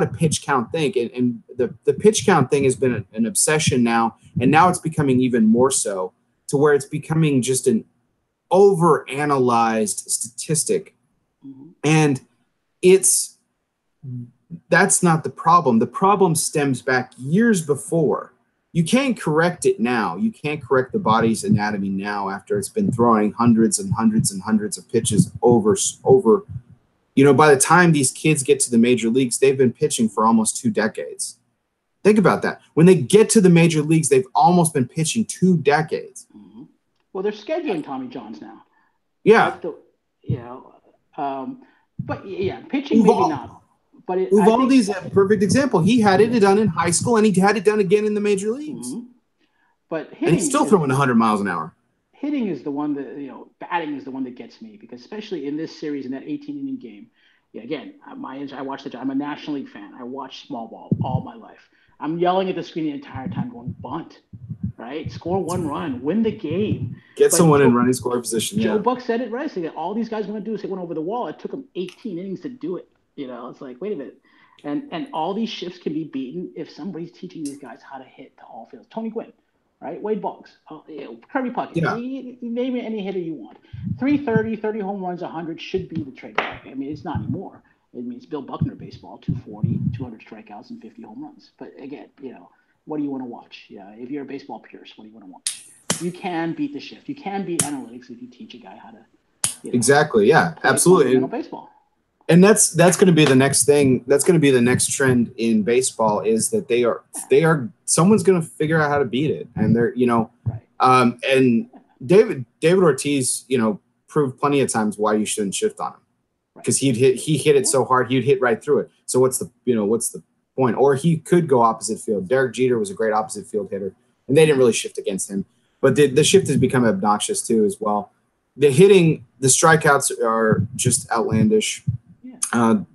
a pitch count thing, and the pitch count thing has been an obsession now, and now it's becoming even more so, to where it's becoming just an overanalyzed statistic, and that's not the problem. The problem stems back years before. You can't correct it now. You can't correct the body's anatomy now after it's been throwing hundreds and hundreds and hundreds of pitches over. By the time these kids get to the major leagues, they've been pitching for almost 2 decades. Think about that. When they get to the major leagues, they've almost been pitching 2 decades. Mm-hmm. Well, they're scheduling Tommy Johns now. Yeah. Pitching maybe not. But Uvalde's a perfect example. He had it done in high school, and he had it done again in the major leagues. Mm-hmm. But he's still throwing 100 miles an hour. Hitting is the one that, batting is the one that gets me, because especially in this series, in that 18-inning game, again, I watched I'm a National League fan. I watched small ball all my life. I'm yelling at the screen the entire time going, bunt, right? Score 1 run, win the game. Get someone in running scoring position. Joe Buck said it right. So all these guys want to do is they went over the wall. It took them 18 innings to do it. It's like, wait a minute. And all these shifts can be beaten if somebody's teaching these guys how to hit to all fields. Tony Gwynn, right? Wade Boggs, Kirby Puckett. Yeah. You name any hitter you want. 330, 30 home runs, 100 should be the trademark. I mean, it's not anymore. It means Bill Buckner baseball, 240, 200 strikeouts, and 50 home runs. But again, what do you want to watch? Yeah, if you're a baseball purist, what do you want to watch? You can beat the shift. You can beat analytics if you teach a guy how to. Exactly. Yeah. Absolutely. Baseball. And that's going to be the next thing. That's going to be the next trend in baseball is that they are someone's going to figure out how to beat it, and they're and David Ortiz proved plenty of times why you shouldn't shift on him because he hit it so hard he'd hit right through it. So what's the point? Or he could go opposite field. Derek Jeter was a great opposite field hitter, and they didn't really shift against him. But the shift has become obnoxious too as well. The strikeouts are just outlandish.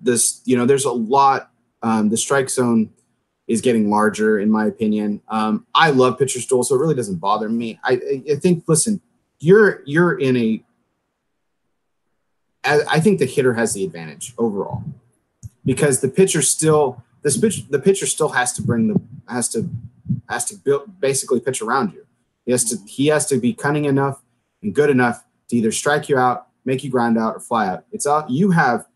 There's a lot. The strike zone is getting larger, in my opinion. I love pitcher's duel, so it really doesn't bother me. I think. Listen, you're in a. I think the hitter has the advantage overall because the pitcher still has to basically pitch around you. He has to be cunning enough and good enough to either strike you out, make you ground out, or fly out. You have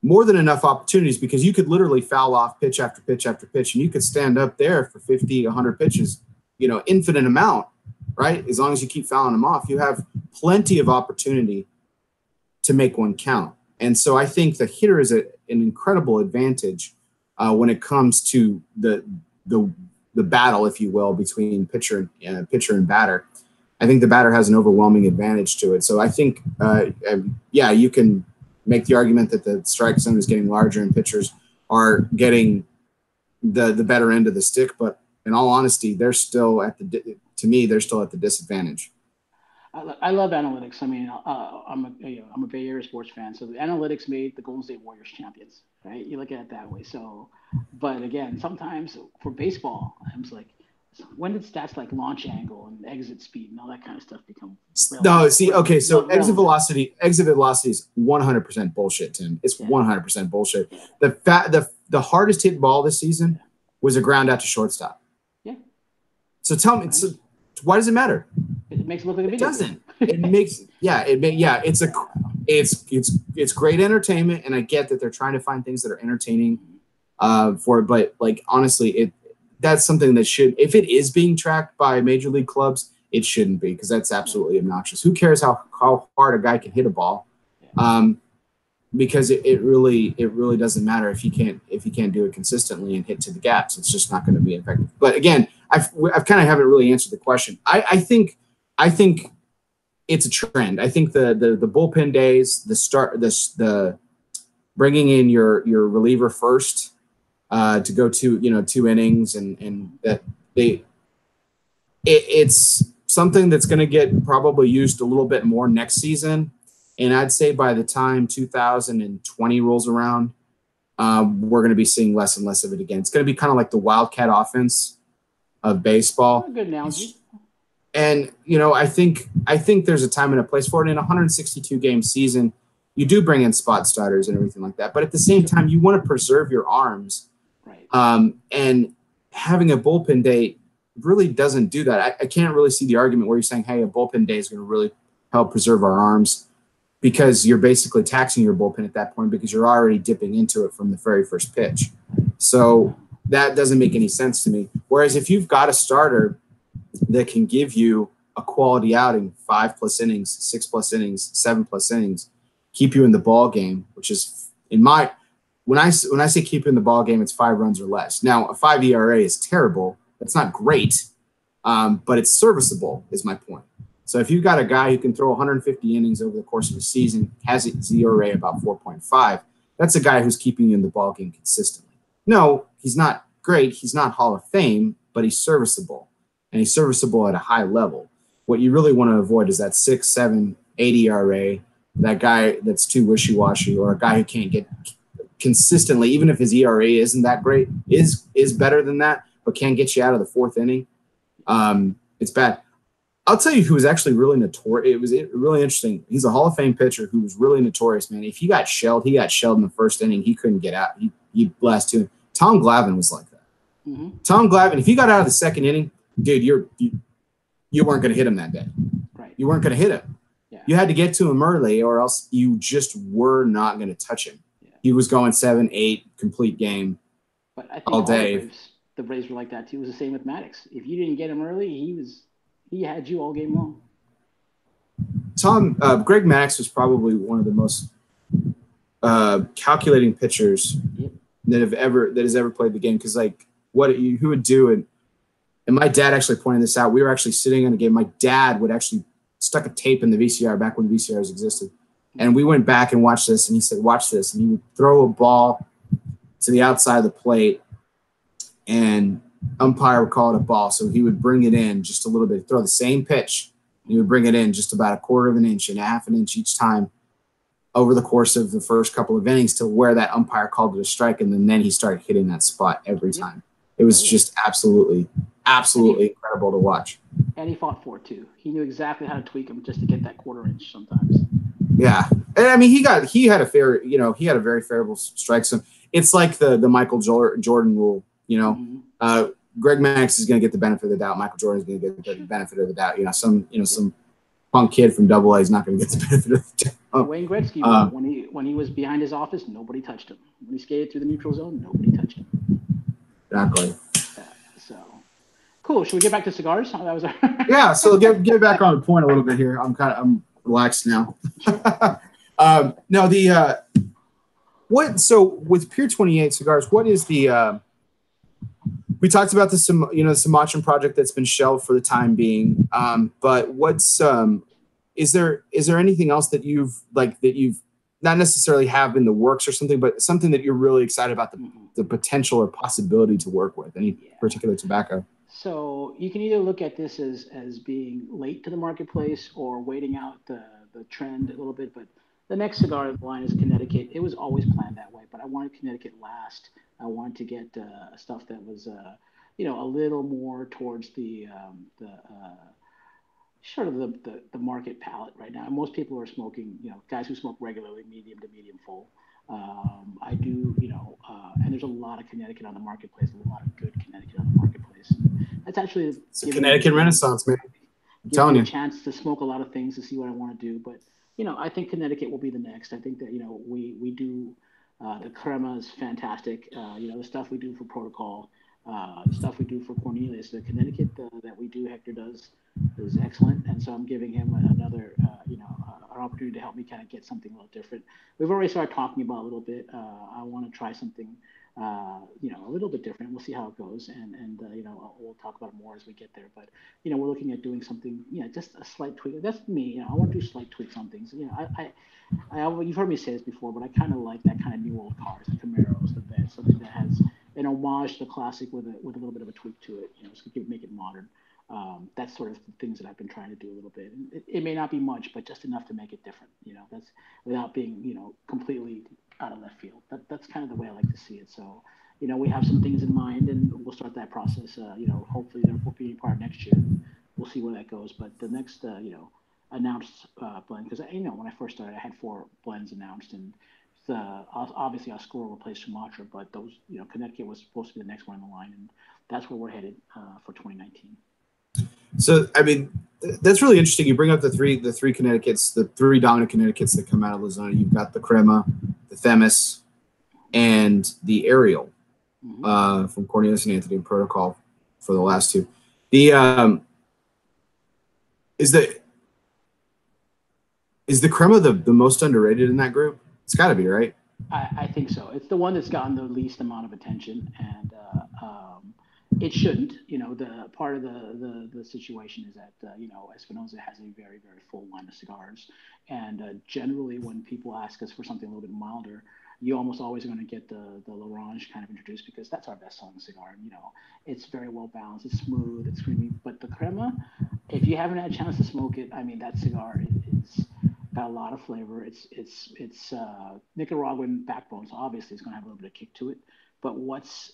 more than enough opportunities because you could literally foul off pitch after pitch after pitch, and you could stand up there for 50, 100 pitches, infinite amount, right? As long as you keep fouling them off, you have plenty of opportunity to make one count. And so I think the hitter is an incredible advantage when it comes to the battle, if you will, between pitcher and batter. I think the batter has an overwhelming advantage to it. So I think, you can make the argument that the strike zone is getting larger and pitchers are getting the better end of the stick. But in all honesty, they're still at the disadvantage. I love analytics. I mean, I'm a Bay Area sports fan, so the analytics made the Golden State Warriors champions, right? You look at it that way. So, but again, sometimes for baseball, I'm just like, when did stats like launch angle and exit speed and all that kind of stuff become relevant? So exit velocity is 100% bullshit, Tim. It's 100% bullshit. The hardest hit ball this season was a ground out to shortstop. Yeah. So tell me, why does it matter? It makes it look like a video. It doesn't. It makes it's great entertainment, and I get that they're trying to find things that are entertaining for it, but like honestly, that's something that should, if it is being tracked by major league clubs, it shouldn't be because that's absolutely obnoxious. Who cares how hard a guy can hit a ball? Because it really doesn't matter if he can't do it consistently and hit to the gaps. It's just not going to be effective. But again, I've kind of haven't really answered the question. I think it's a trend. I think the bullpen days, the bringing in your reliever first to go two innings and that it's something that's going to get probably used a little bit more next season. And I'd say by the time 2020 rolls around, we're going to be seeing less and less of it again. It's going to be kind of like the wildcat offense of baseball. Good analogy. And I think there's a time and a place for it. In a 162 game season, you do bring in spot starters and everything like that. But at the same time, you want to preserve your arms. Right. And having a bullpen day really doesn't do that. I can't really see the argument where you're saying, hey, a bullpen day is going to really help preserve our arms, because you're basically taxing your bullpen at that point because you're already dipping into it from the very first pitch. So that doesn't make any sense to me. Whereas if you've got a starter that can give you a quality outing, 5+ innings, 6+ innings, 7+ innings, keep you in the ball game, which is when I say keep you in the ball game, it's 5 runs or less. Now a 5 ERA is terrible. That's not great, but it's serviceable is my point. So if you've got a guy who can throw 150 innings over the course of a season, has a ERA about 4.5, that's a guy who's keeping you in the ballgame consistently. No, he's not great. He's not Hall of Fame, but he's serviceable, and he's serviceable at a high level. What you really want to avoid is that 6, 7, 8 ERA, that guy that's too wishy-washy, or a guy who can't get consistently, even if his ERA isn't that great, is better than that, but can't get you out of the 4th inning. It's bad. I'll tell you who was actually really notorious. It was really interesting. He's a Hall of Fame pitcher who was really notorious, man. If he got shelled in the 1st inning. He couldn't get out. He blasted him. Tom Glavine was like that. Mm-hmm. Tom Glavine, if he got out of the 2nd inning, dude, you weren't going to hit him that day. Right. You weren't going to hit him. Yeah. You had to get to him early, or else you just were not going to touch him. Yeah. He was going 7, 8 complete game but I think all day. The Braves were like that too. It was the same with Maddox. If you didn't get him early, he had you all game long. Greg Maddux was probably one of the most calculating pitchers that has ever played the game. Because like who would do it. And my dad actually pointed this out. We were actually sitting on a game. My dad would actually stuck a tape in the VCR back when VCRs existed. And we went back and watched this, and he said, watch this. And he would throw a ball to the outside of the plate, and umpire would call it a ball. So he would bring it in just a little bit, throw the same pitch. He would bring it in just about a quarter of an inch and a half an inch each time over the course of the first couple of innings to where that umpire called it a strike. And then he started hitting that spot every time. It was just absolutely incredible to watch. And he fought for it too. He knew exactly how to tweak him just to get that quarter inch sometimes. Yeah. And I mean, he had a very favorable strike zone. It's like the Michael Jordan rule, Greg Max is going to get the benefit of the doubt. Michael Jordan is going to get the benefit of the doubt. Some punk kid from Double A is not going to get the benefit of the doubt. Wayne Gretzky, when he was behind his office, nobody touched him. When he skated through the neutral zone, nobody touched him. Exactly. So cool. Should we get back to cigars? That was yeah. So get back on point a little bit here. I'm relaxed now. So with Pier 28 cigars, what is the we talked about the Sumatran project that's been shelved for the time being. But what's is there anything else that you've not necessarily have in the works or something, but something that you're really excited about the potential or possibility to work with? Any particular tobacco? So you can either look at this as being late to the marketplace or waiting out the trend a little bit. But the next cigar in the line is Connecticut. It was always planned that way, but I wanted Connecticut last. I wanted to get stuff that was a little more towards the market palette right now. Most people are smoking, guys who smoke regularly, medium to medium full. I do, and there's a lot of Connecticut on the marketplace, a lot of good Connecticut on the marketplace. That's actually it's a Connecticut renaissance, man. I'm telling you, a chance to smoke a lot of things to see what I want to do. But I think Connecticut will be the next. I think that we do the crema is fantastic. The stuff we do for protocol, the stuff we do for Cornelius, the Connecticut that we do, Hector does is excellent. And so I'm giving him another an opportunity to help me kind of get something a little different. We've already started talking about a little bit. I want to try something a little bit different. We'll see how it goes, and we'll talk about it more as we get there. But we're looking at doing something, just a slight tweak. That's me. I want to do slight tweaks on things. You've heard me say this before, but I kind of like that kind of new old cars, the Camaros, the Vets, something that has an homage to the classic with a little bit of a tweak to it. Make it modern. That's sort of the things that I've been trying to do a little bit. And it may not be much, but just enough to make it different. That's without being completely out of left field. That's kind of the way I like to see it. So, we have some things in mind, and we'll start that process. Hopefully there will be part next year. We'll see where that goes. But the next, announced blend, because when I first started, I had 4 blends announced, and obviously Oscuro replaced Sumatra, but those, Connecticut was supposed to be the next one in the line, and that's where we're headed for 2019. So, I mean, that's really interesting. You bring up the three Connecticut's, the 3 dominant Connecticut's that come out of Lozona. You've got the Crema, the Themis, and the Ariel from Cornelius and Anthony Protocol for the last 2. The is the Crema the most underrated in that group? It's got to be, right? I think so. It's the one that's gotten the least amount of attention, and it shouldn't. The part of the situation is that Espinosa has a very, very full line of cigars, and generally when people ask us for something a little bit milder, you almost always are going to get the L'Orange kind of introduced, because that's our best selling cigar. It's very well balanced, it's smooth, it's creamy. But the Crema, if you haven't had a chance to smoke it, I mean, that cigar is got a lot of flavor. It's Nicaraguan backbone, so obviously it's going to have a little bit of kick to it. But what's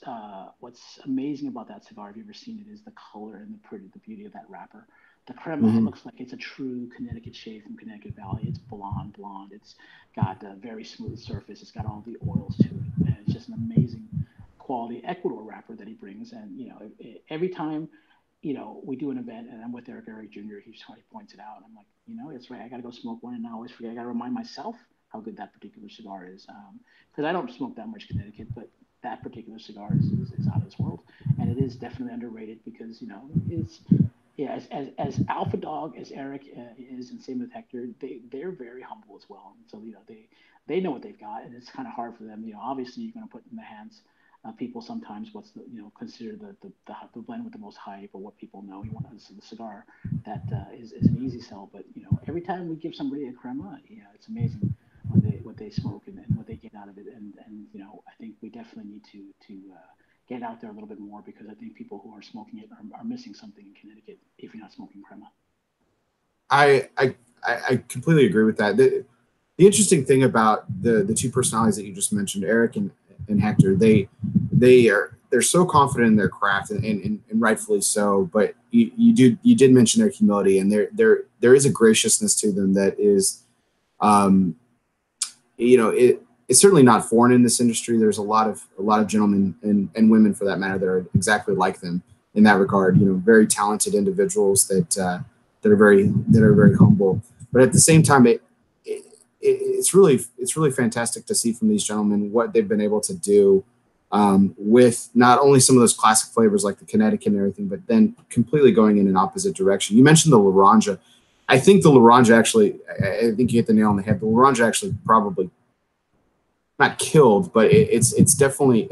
amazing about that cigar, if you've ever seen it, is the color and the beauty of that wrapper. The Crema looks like it's a true Connecticut shade from Connecticut Valley. It's blonde. It's got a very smooth surface. It's got all the oils to it, and it's just an amazing quality Ecuador wrapper that he brings. And every time we do an event and I'm with Eric Jr., he points it out, and I'm like, it's right. I got to go smoke one, and I always forget. I got to remind myself how good that particular cigar is, because I don't smoke that much Connecticut, but that particular cigar is out of this world, and it is definitely underrated because yeah, as alpha dog as Eric is, and same with Hector, they're very humble as well. And so they know what they've got, and it's kind of hard for them. Obviously you're going to put in the hands of people sometimes what's the considered the blend with the most hype, or what people know. You want the cigar that is an easy sell, but every time we give somebody a crema, it's amazing what they smoke and what they get out of it. And I think we definitely need to get out there a little bit more, because I think people who are smoking it are missing something in Connecticut if you're not smoking crema. I completely agree with that. The interesting thing about the two personalities that you just mentioned, Eric and Hector, they're so confident in their craft, and rightfully so. But you did mention their humility, and there is a graciousness to them that is, it's certainly not foreign in this industry. There's a lot of gentlemen and women, for that matter, that are exactly like them in that regard. Very talented individuals that are very humble. But at the same time, it's really fantastic to see from these gentlemen what they've been able to do with not only some of those classic flavors like the Connecticut and everything, but then completely going in an opposite direction. You mentioned the Laranja. I think the Laranja actually, I think you hit the nail on the head. The Laranja actually probably not killed, but it's definitely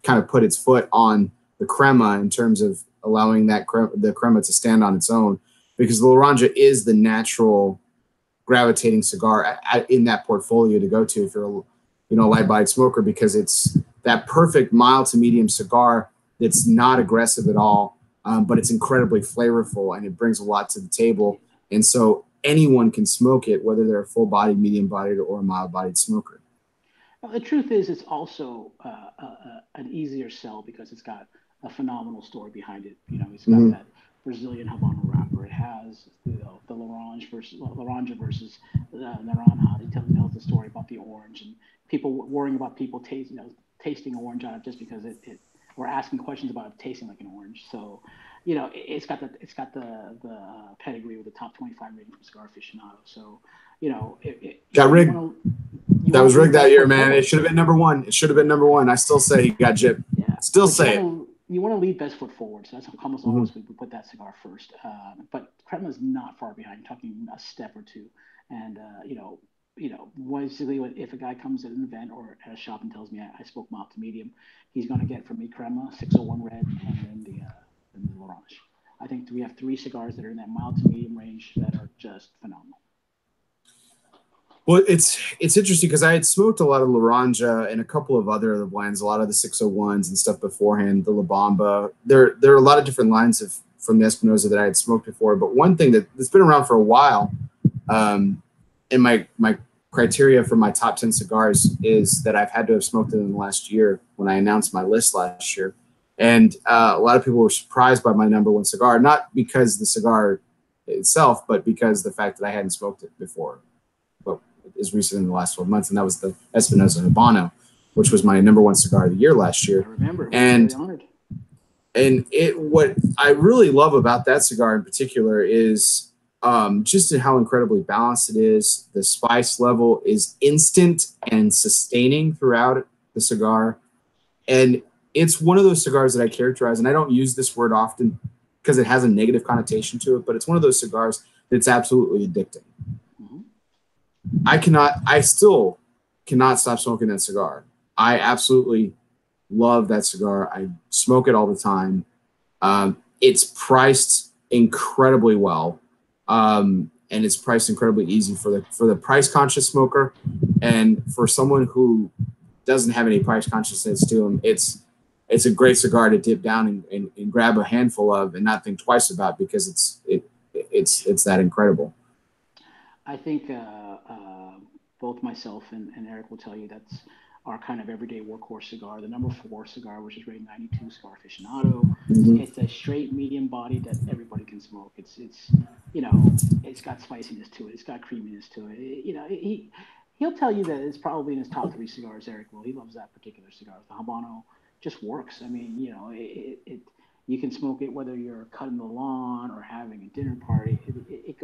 kind of put its foot on the crema in terms of allowing the crema to stand on its own, because the Laranja is the natural gravitating cigar in that portfolio to go to if you're a light-bodied smoker, because it's that perfect mild to medium cigar that's not aggressive at all, but it's incredibly flavorful and it brings a lot to the table. And so anyone can smoke it, whether they're a full-bodied, medium-bodied, or a mild-bodied smoker. Well, the truth is, it's also an easier sell because it's got a phenomenal story behind it. It's got that Brazilian Habano wrapper. It has the Laranja versus the Naranja. It tells the story about the orange, and people worrying about people tasting orange on it just because it or asking questions about it tasting like an orange. So, it's got the pedigree with the top 25 rating from Cigar Aficionado. So, got rigged. That was rigged that year, man. It should have been number one. It should have been number one. I still say he got gypped. Yeah. Still say it. You want to lead best foot forward, so that's almost always we put that cigar first. But crema is not far behind. You're talking a step or two, and basically, if a guy comes at an event or at a shop and tells me I spoke mild to medium, he's going to get from me crema, 601 red, and then the Laranja. I think we have 3 cigars that are in that mild to medium range that are just phenomenal. Well, it's interesting because I had smoked a lot of Laranja and a couple of other blends, a lot of the 601s and stuff beforehand, the La Bamba. There are a lot of different lines from the Espinosa that I had smoked before. But one thing that's been around for a while, and my criteria for my top 10 cigars is that I've had to have smoked it in the last year when I announced my list last year. And a lot of people were surprised by my number 1 cigar, not because the cigar itself, but because the fact that I hadn't smoked it before. Is recent in the last 12 months, and that was the Espinosa Habano, which was my number 1 cigar of the year last year. I remember. And very honored. And what I really love about that cigar in particular is just how incredibly balanced it is. The spice level is instant and sustaining throughout the cigar, and it's one of those cigars that I characterize, and I don't use this word often because it has a negative connotation to it, but it's one of those cigars that's absolutely addicting. I still cannot stop smoking that cigar. I absolutely love that cigar. I smoke it all the time. It's priced incredibly well. And it's priced incredibly easy for the price conscious smoker. And for someone who doesn't have any price consciousness to them, it's a great cigar to dip down and grab a handful of and not think twice about, because it's that incredible. I think both myself and Eric will tell you that's our kind of everyday workhorse cigar. The number 4 cigar, which is rated 92, Cigar Aficionado. It's a straight medium body that everybody can smoke. It's got spiciness to it. It's got creaminess to it. He'll tell you that it's probably in his top 3 cigars. Eric will. He loves that particular cigar. The Habano just works. I mean, you can smoke it whether you're cutting the lawn or having a dinner party. It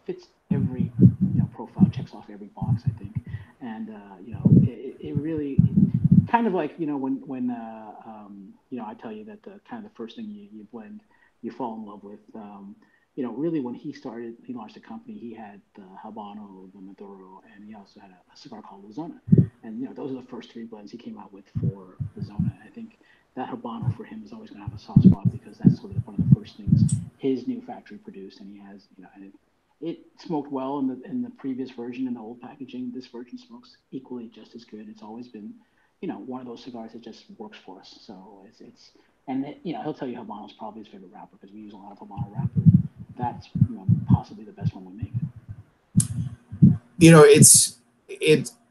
fits every profile, checks off every box, I think. And it really kind of like when I tell you that the kind of the first thing you blend you fall in love with. You know, really when he launched the company, he had the Habano, the Maduro, and he also had a cigar called Lizona. And, you know, those are the first three blends he came out with for Lizona. I think that Habano for him is always going to have a soft spot because that's sort of one of the first things his new factory produced. And he has, you know, and it smoked well in the previous version, in the old packaging. This version smokes equally just as good. It's always been, you know, one of those cigars that just works for us. So you know, he'll tell you Habano's probably his favorite wrapper because we use a lot of Habano wrapper. That's, you know, possibly the best one we make. You know,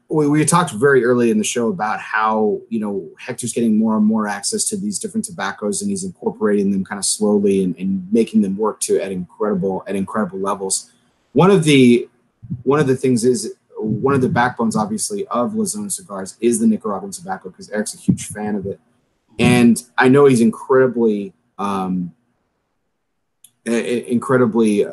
we talked very early in the show about how, you know, Hector's getting more and more access to these different tobaccos, and he's incorporating them kind of slowly and making them work at incredible levels. One of the things is, one of the backbones, obviously, of Lizona Cigars is the Nicaraguan tobacco, because Eric's a huge fan of it. And I know he's incredibly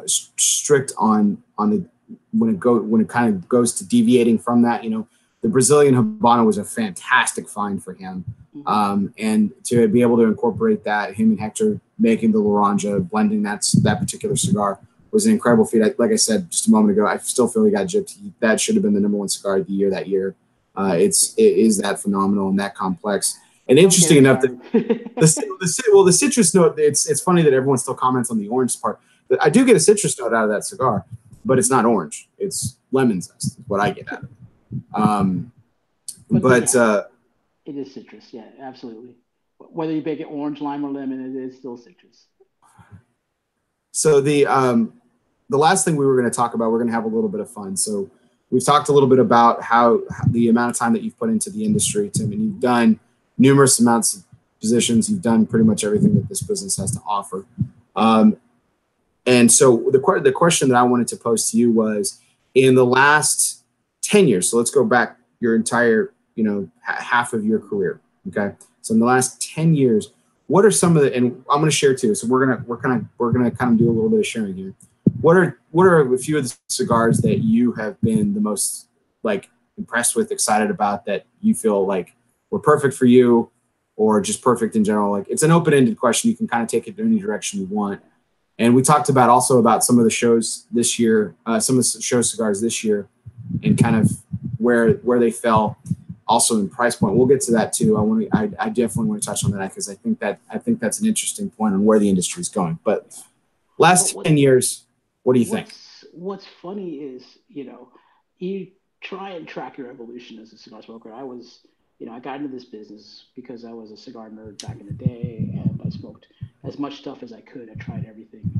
strict on the when it kind of goes to deviating from that. You know, the Brazilian Habano was a fantastic find for him, and to be able to incorporate that, him and Hector making the Laranja, blending that particular cigar, was an incredible feat. Like I said just a moment ago, I still feel he got gypped. That should have been the #1 cigar of the year that year. It is that phenomenal and that complex. And interesting enough, the citrus note, it's funny that everyone still comments on the orange part. But I do get a citrus note out of that cigar, but it's not orange. It's lemon zest is what I get out of it. It is citrus, yeah, absolutely. Whether you bake it orange, lime, or lemon, it is still citrus. So the last thing we were going to talk about, we're going to have a little bit of fun. So we've talked a little bit about how the amount of time that you've put into the industry, Tim, and you've done numerous amounts of positions. You've done pretty much everything that this business has to offer. And so the question that I wanted to pose to you was, in the last 10 years, so let's go back your entire, you know, half of your career. Okay. So in the last 10 years, what are some of the, and I'm going to share too. So we're going to kind of do a little bit of sharing here. What are a few of the cigars that you have been the most like impressed with, excited about, that you feel like were perfect for you, or just perfect in general? Like, it's an open-ended question. You can kind of take it in any direction you want. And we talked about some of the shows this year, some of the show cigars this year, and kind of where they fell, also in price point. We'll get to that too. I definitely want to touch on that, because I think that's an interesting point on where the industry is going. But last 10 years, what do you think? What's funny is, you know, you try and track your evolution as a cigar smoker. I got into this business because I was a cigar nerd back in the day, and I smoked as much stuff as I could. I tried everything.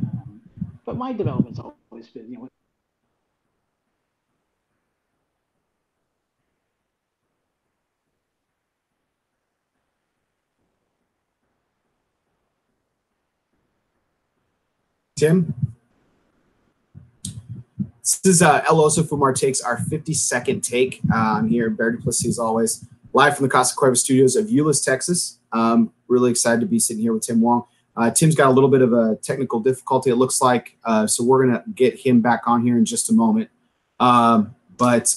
But my development's always been, you know, Tim? This is ELOSOFUMARTAKES, our 52nd take. I'm here in Bear Duplessis, as always, live from the Casa Cueva studios of Euless, Texas. Really excited to be sitting here with Tim Wong. Tim's got a little bit of a technical difficulty, it looks like, so we're going to get him back on here in just a moment. But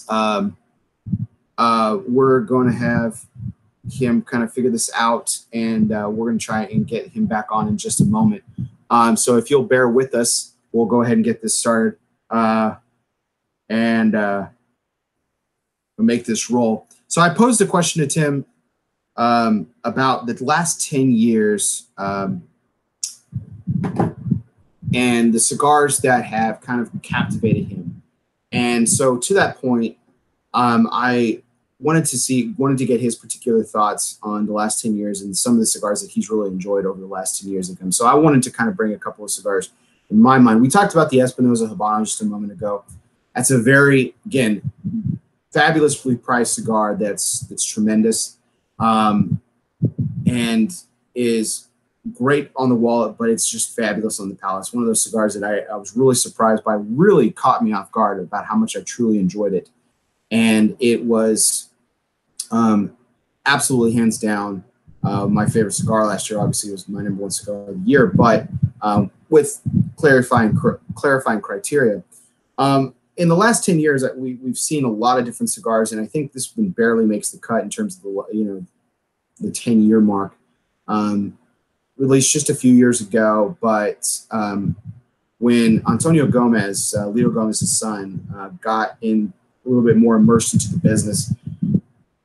we're going to have him kind of figure this out, and we're going to try and get him back on in just a moment. So if you'll bear with us, we'll go ahead and get this started, and we'll make this roll. So I posed a question to Tim about the last 10 years and the cigars that have kind of captivated him. And so to that point, I wanted to get his particular thoughts on the last 10 years and some of the cigars that he's really enjoyed over the last 10 years of him. So I wanted to kind of bring a couple of cigars in my mind. We talked about the Espinosa Habano just a moment ago. That's a very, again, fabulously priced cigar that's tremendous, and is great on the wallet, but it's just fabulous on the palate. It's one of those cigars that I was really surprised by, really caught me off guard about how much I truly enjoyed it. And it was absolutely hands down my favorite cigar last year. Obviously, it was my #1 cigar of the year, but with clarifying criteria. In the last 10 years, we've seen a lot of different cigars, and I think this one barely makes the cut in terms of the 10-year mark. released just a few years ago, but when Antonio Gomez, Leo Gomez's son, got in a little bit more immersed into the business,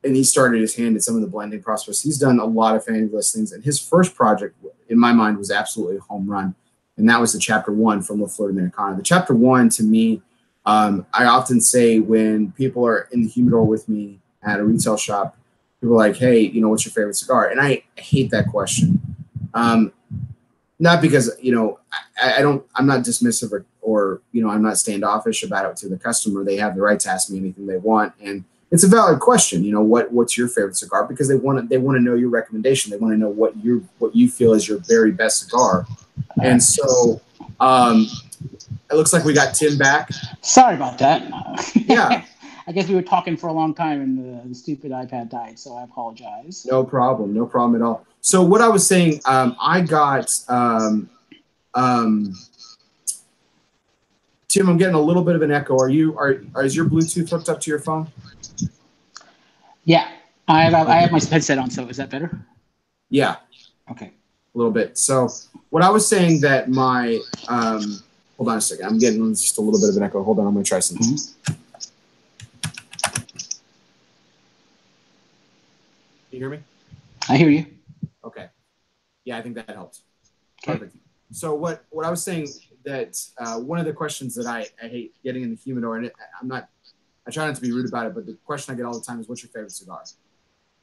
and he started his hand at some of the blending process. He's done a lot of fabulous things, and his first project, in my mind, was absolutely a home run, and that was the Chapter 1 from La Flor Dominicana. The Chapter 1, to me, I often say when people are in the humidor with me at a retail shop, people are like, hey, you know, what's your favorite cigar? And I hate that question. Not because, you know, I'm not dismissive or, you know, I'm not standoffish about it to the customer. They have the right to ask me anything they want. And it's a valid question, you know, what's your favorite cigar? Because they want to know your recommendation. They want to know what you feel is your very best cigar. And so it looks like we got Tim back. Sorry about that. Yeah. I guess we were talking for a long time and the stupid iPad died, so I apologize. No problem. No problem at all. So what I was saying, I got Tim, I'm getting a little bit of an echo. Is your Bluetooth hooked up to your phone? Yeah, I have my headset on, so is that better? Yeah. Okay. A little bit. So what I was saying that my hold on a second. I'm getting just a little bit of an echo. Hold on, I'm gonna try something. Mm-hmm. Can you hear me? I hear you. Okay. Yeah, I think that helps. Okay. Perfect. So what I was saying that one of the questions that I hate getting in the humidor, and I try not to be rude about it, but the question I get all the time is, what's your favorite cigar?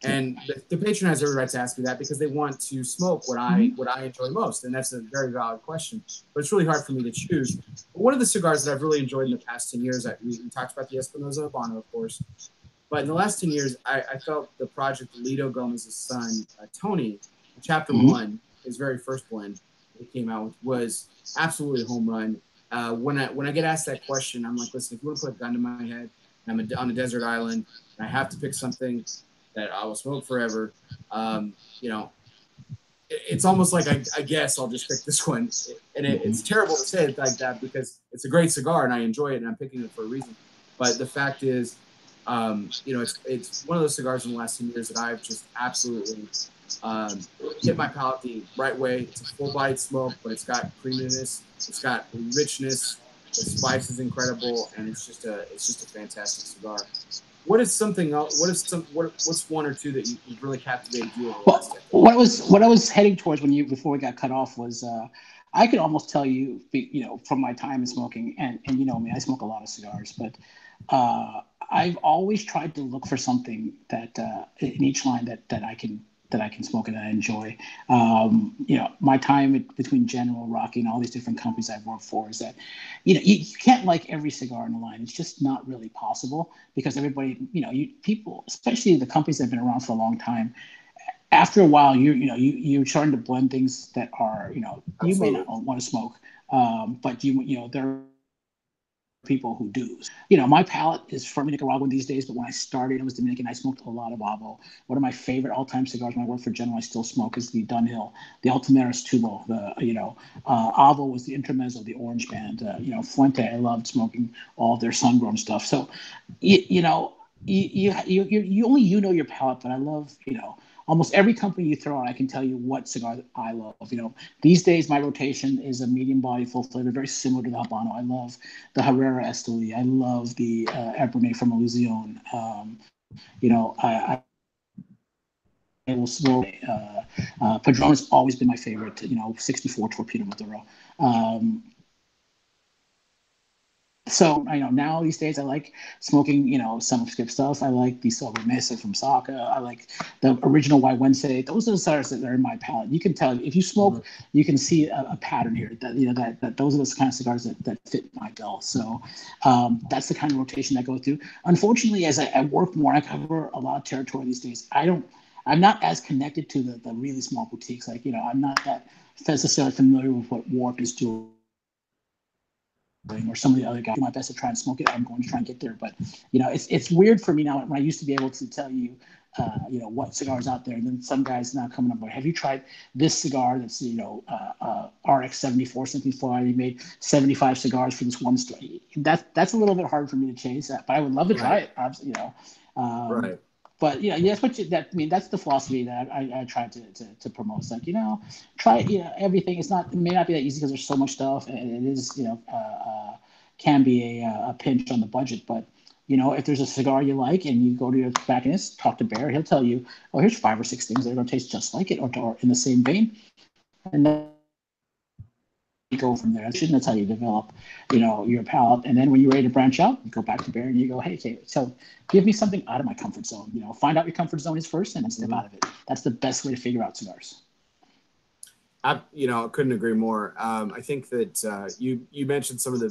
And the patron has every right to ask me that because they want to smoke what I enjoy most, and that's a very valid question. But it's really hard for me to choose. But one of the cigars that I've really enjoyed in the past 10 years, we talked about the Espinosa Habano, of course, but in the last 10 years, I felt the project Lito Gomez's son, Tony, Chapter 1, his very first blend that came out with, was absolutely a home run. When I get asked that question, I'm like, listen, if you want to put a gun to my head, and I'm on a desert island, and I have to pick something that I will smoke forever, you know, it's almost like I guess I'll just pick this one. And it's terrible to say it like that because it's a great cigar and I enjoy it and I'm picking it for a reason. But the fact is, you know, it's one of those cigars in the last 10 years that I've just absolutely hit my palate the right way. It's a full-bodied smoke, but it's got creaminess, it's got richness, the spice is incredible, and it's just a fantastic cigar. What is something else? What's one or two that you've really captivated you over the last decade? What I was heading towards before we got cut off was I could almost tell you, you know, from my time in smoking, and you know me, I smoke a lot of cigars, but I've always tried to look for something that in each line that I can smoke and I enjoy. You know, my time between General, Rocky, and all these different companies I've worked for is that, you know, you can't like every cigar in the line. It's just not really possible because everybody, you know, people, especially the companies that have been around for a long time, after a while, you're starting to blend things that are, you know, you may not want to smoke, but you know, there are people who do. You know, my palate is firmly Nicaraguan these days, but when I started, it was Dominican. I smoked a lot of Avo. One of my favorite all-time cigars when I worked for General, I still smoke, is the Dunhill, the Altameras Tubo. Avo was the intermezzo, the orange band. You know, Fuente, I loved smoking all of their sun-grown stuff. So, you know, you only know your palate, but I love, you know, almost every company you throw out, I can tell you what cigar I love. You know, these days my rotation is a medium body, full flavor, very similar to the Habano. I love the Herrera Esteli. I love the Cabernet from Illusion. You know, I will smoke. Padron has always been my favorite. You know, 64 Torpedo Maduro. So, you know, now these days I like smoking, you know, some skip stuff. I like the Silver Mesa from Saka. I like the original White Wednesday. Those are the cigars that are in my palate. You can tell if you smoke, you can see a pattern here that, you know, that those are the kind of cigars that fit my bill. So that's the kind of rotation I go through. Unfortunately, as I work more, I cover a lot of territory these days. I'm not as connected to the really small boutiques. Like, you know, I'm not that necessarily familiar with what Warp is doing or some of the other guys. Do my best to try and smoke it. I'm going to try and get there, but you know, it's weird for me now when I used to be able to tell you, you know, what cigars out there, and then some guys now coming up like, have you tried this cigar that's, you know, RX 74 something fly? He made 75 cigars for this one story. That's a little bit hard for me to chase, but I would love to try it. You know, Right. But yeah, that's what that's the philosophy that I try to promote. It's like, try everything. It may not be that easy because there's so much stuff, and it is can be a pinch on the budget. But if there's a cigar you like and you go to your tobacconist, talk to Bear, he'll tell you, oh, here's 5 or 6 things that are going to taste just like it or in the same vein, and then you go from there. That's how you develop, your palate. And then when you're ready to branch out, you go back to Bear and you go, hey, okay, so give me something out of my comfort zone. Find out your comfort zone is first and then step out of it. That's the best way to figure out cigars. I couldn't agree more. I think that you mentioned some of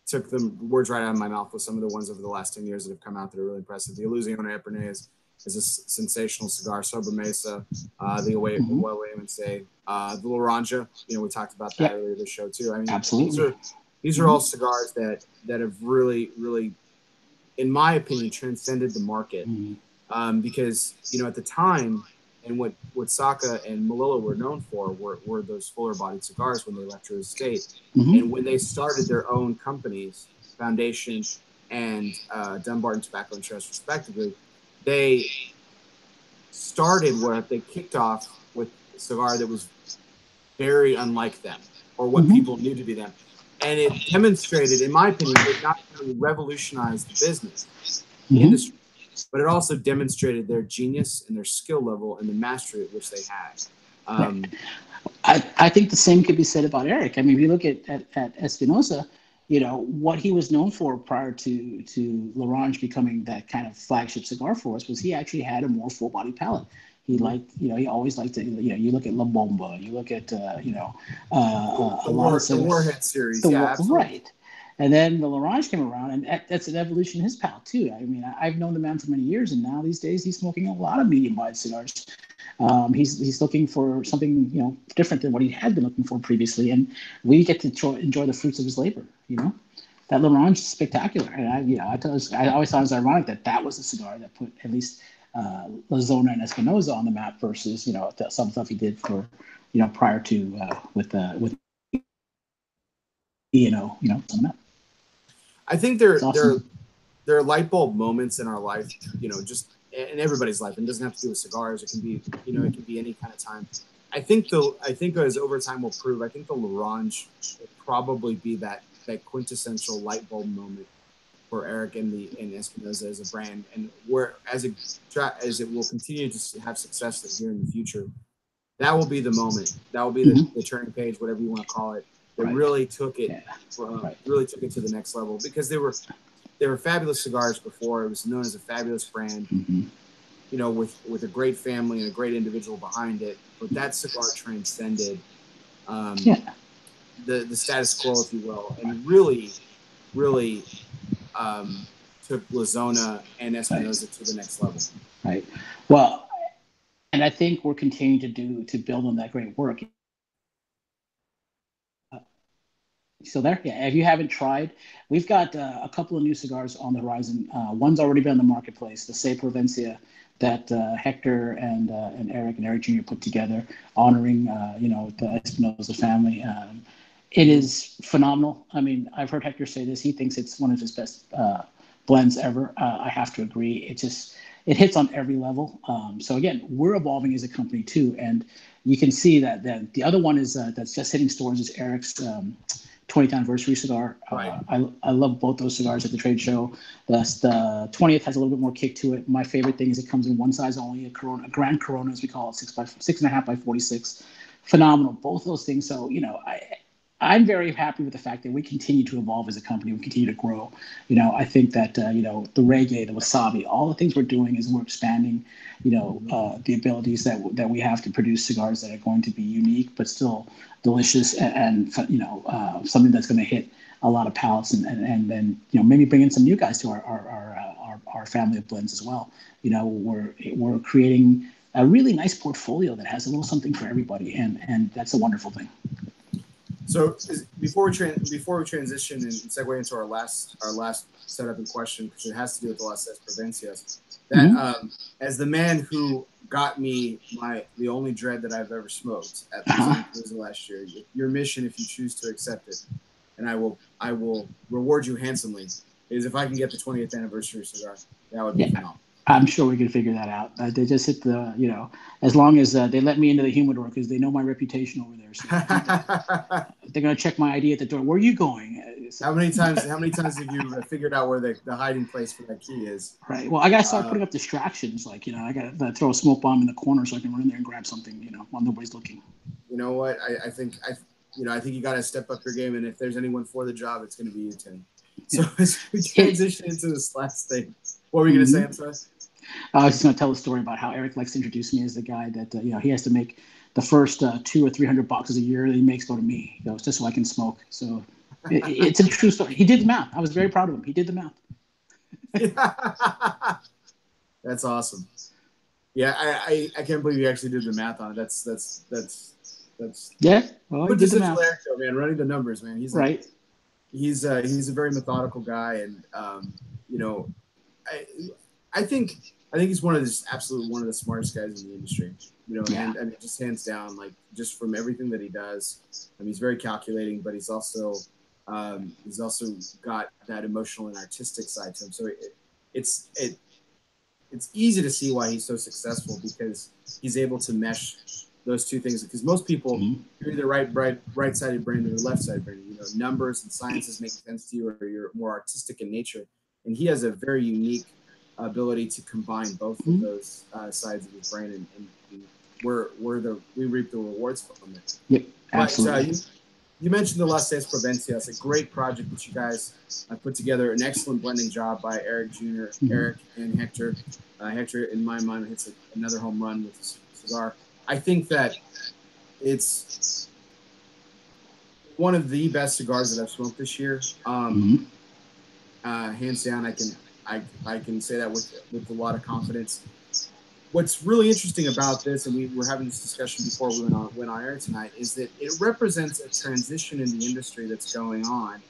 took the words right out of my mouth with some of the ones over the last 10 years that have come out that are really impressive. The Ilusione Epernay is a sensational cigar. Sobremesa, the Away and Say, the Laranja. We talked about that earlier this show too. I mean, absolutely. These are all cigars that have really, really, in my opinion, transcended the market. Because at the time, and what Saka and Malilla were known for were those fuller-bodied cigars when they left Drew Estate. And when they started their own companies, Foundation and Dunbarton Tobacco and Trust, respectively, they started where they kicked off with a cigar that was very unlike them or what people knew to be them. And it demonstrated, in my opinion, it not only revolutionized the business, the industry, but it also demonstrated their genius and their skill level and the mastery at which they had. I think the same could be said about Eric. I mean, if you look at Espinosa, what he was known for prior to L'Orange becoming that kind of flagship cigar for us was he actually had a more full body palate. He liked, he always liked to, you look at La Bomba, you look at, a lot of the Warhead series, right. And then the L'Orange came around, and that's an evolution in his palate too. I mean, I've known the man for many years, and now these days he's smoking a lot of medium-wide cigars. He's looking for something different than what he had been looking for previously, and we get to enjoy the fruits of his labor. That L'Orange is spectacular, and I always thought it was ironic that was a cigar that put at least La Zona and Espinosa on the map versus some stuff he did for prior to with on the map. I think there are light bulb moments in our life, just in everybody's life. It doesn't have to do with cigars. It can be, it can be any kind of time. I think as over time will prove, I think the L'Orange will probably be that quintessential light bulb moment for Eric and Espinosa as a brand, and where as it will continue to have success here in the future, that will be the moment. That will be the turning page, whatever you want to call it. That really took it, really took it to the next level, because they were fabulous cigars before. It was known as a fabulous brand, with a great family and a great individual behind it. But that cigar transcended the status quo, if you will, and really, really took La Zona and Espinosa to the next level. Right. Well, and I think we're continuing to build on that great work. Still there? Yeah. If you haven't tried, we've got a couple of new cigars on the horizon. One's already been in the marketplace, the Se Provencia, that Hector and Eric Jr. put together, honoring the Espinosa family. It is phenomenal. I mean, I've heard Hector say this. He thinks it's one of his best blends ever. I have to agree. It hits on every level. So again, we're evolving as a company too, and you can see that the other one is that's just hitting stores is Eric's 20th anniversary cigar. Right. I love both those cigars at the trade show. The 20th has a little bit more kick to it. My favorite thing is it comes in one size only, a Grand Corona, as we call it, 6.5 by 46. Phenomenal, both those things. So I'm very happy with the fact that we continue to evolve as a company. We continue to grow. I think that the reggae, the wasabi, all the things we're doing is we're expanding. The abilities that we have to produce cigars that are going to be unique but still delicious and something that's going to hit a lot of palates and then maybe bring in some new guys to our family of blends as well. We're creating a really nice portfolio that has a little something for everybody, and that's a wonderful thing. So before we transition and segue into our last setup in question, because it has to do with the Las Provincias, that as the man who got me the only dread that I've ever smoked at the last year, your mission, if you choose to accept it, and I will reward you handsomely, is if I can get the 20th anniversary cigar, that would be phenomenal. I'm sure we can figure that out. They just hit the, as long as they let me into the humidor because they know my reputation over there. So they're going to check my ID at the door. Where are you going? How many times have you figured out where the hiding place for that key is? Right. Well, I got to start putting up distractions. Like, I got to throw a smoke bomb in the corner so I can run in there and grab something, while nobody's looking. You know what? I think you got to step up your game. And if there's anyone for the job, it's going to be you, Tim. So as we transition into this last thing, what were you going to say? I'm sorry. I was just going to tell a story about how Eric likes to introduce me as the guy that, he has to make the first 200 or 300 boxes a year that he makes go to me, just so I can smoke. So it's a true story. He did the math. I was very proud of him. He did the math. That's awesome. Yeah, I can't believe you actually did the math on it. That's yeah. Well, he did the math. Show, man, running the numbers, man. He's right. He's a very methodical guy, and I think he's one of the smartest guys in the industry. And I mean, just hands down, like just from everything that he does. I mean, he's very calculating, but he's also got that emotional and artistic side to him. So it's easy to see why he's so successful because he's able to mesh those two things. Because most people, you're either right-sided brain or left-sided brain. Numbers and sciences make sense to you, or you're more artistic in nature. And he has a very unique ability to combine both of those sides of his brain, and we reap the rewards from it. Yep, absolutely. But, you mentioned the Las Seis Provincias, a great project that you guys put together, an excellent blending job by Eric Jr., Eric and Hector. Hector, in my mind, hits another home run with this cigar. I think that it's one of the best cigars that I've smoked this year. Hands down, I can say that with a lot of confidence. What's really interesting about this, and we were having this discussion before we went on air tonight, is that it represents a transition in the industry that's going on.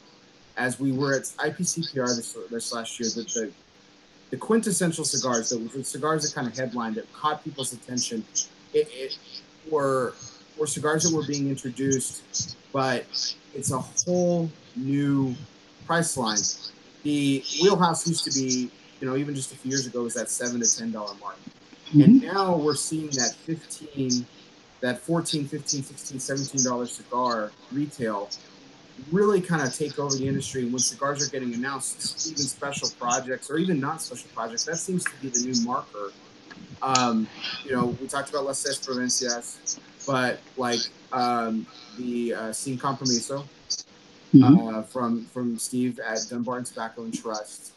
As we were at IPCPR this last year, that the quintessential cigars, the cigars that kind of headlined, that caught people's attention, were cigars that were being introduced, but it's a whole new price line. The wheelhouse used to be, even just a few years ago, was that $7 to $10 mark. And now we're seeing that $14, $15, $16, $17 cigar retail really kind of take over the industry. And when cigars are getting announced, even special projects or even not special projects, that seems to be the new marker. We talked about Las Seis Provincias, but like the Sin Compromiso from Steve at Dunbar and Tobacco and Trust.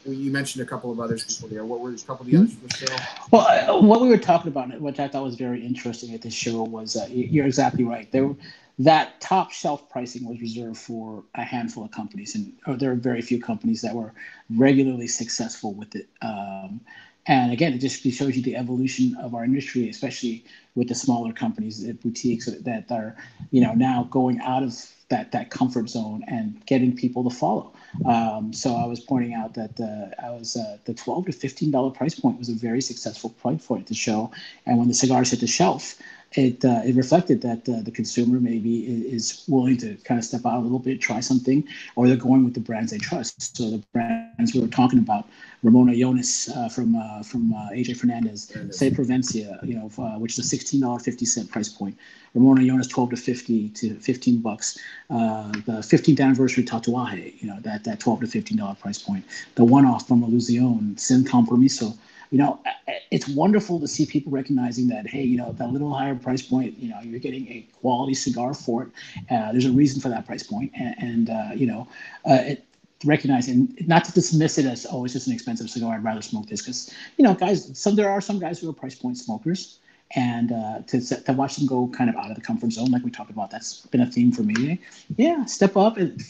You mentioned a couple of others before there. What were a couple of the others for the show? Well, what we were talking about, which I thought was very interesting at this show, was you're exactly right. That top shelf pricing was reserved for a handful of companies, and there are very few companies that were regularly successful with it. And again, it just shows you the evolution of our industry, especially with the smaller companies, the boutiques that are, now going out of that comfort zone and getting people to follow. So I was pointing out that the $12 to $15 price point was a very successful price point at the show. And when the cigars hit the shelf, it reflected that the consumer maybe is willing to kind of step out a little bit, try something, or they're going with the brands they trust. So the brands we were talking about, Ramona Jonas from AJ Fernandez, Say Provencia, which is a $16.50 price point. Ramona Jonas, $12 to $15. The 15th anniversary Tatuaje, that $12 to $15 price point. The one-off from Illusion, Sin Compromiso. It's wonderful to see people recognizing that, hey, that little higher price point, you're getting a quality cigar for it. There's a reason for that price point. Recognizing, not to dismiss it as, it's just an expensive cigar, I'd rather smoke this. Because, there are some guys who are price point smokers. And to watch them go kind of out of the comfort zone, like we talked about, that's been a theme for me. Yeah, step up and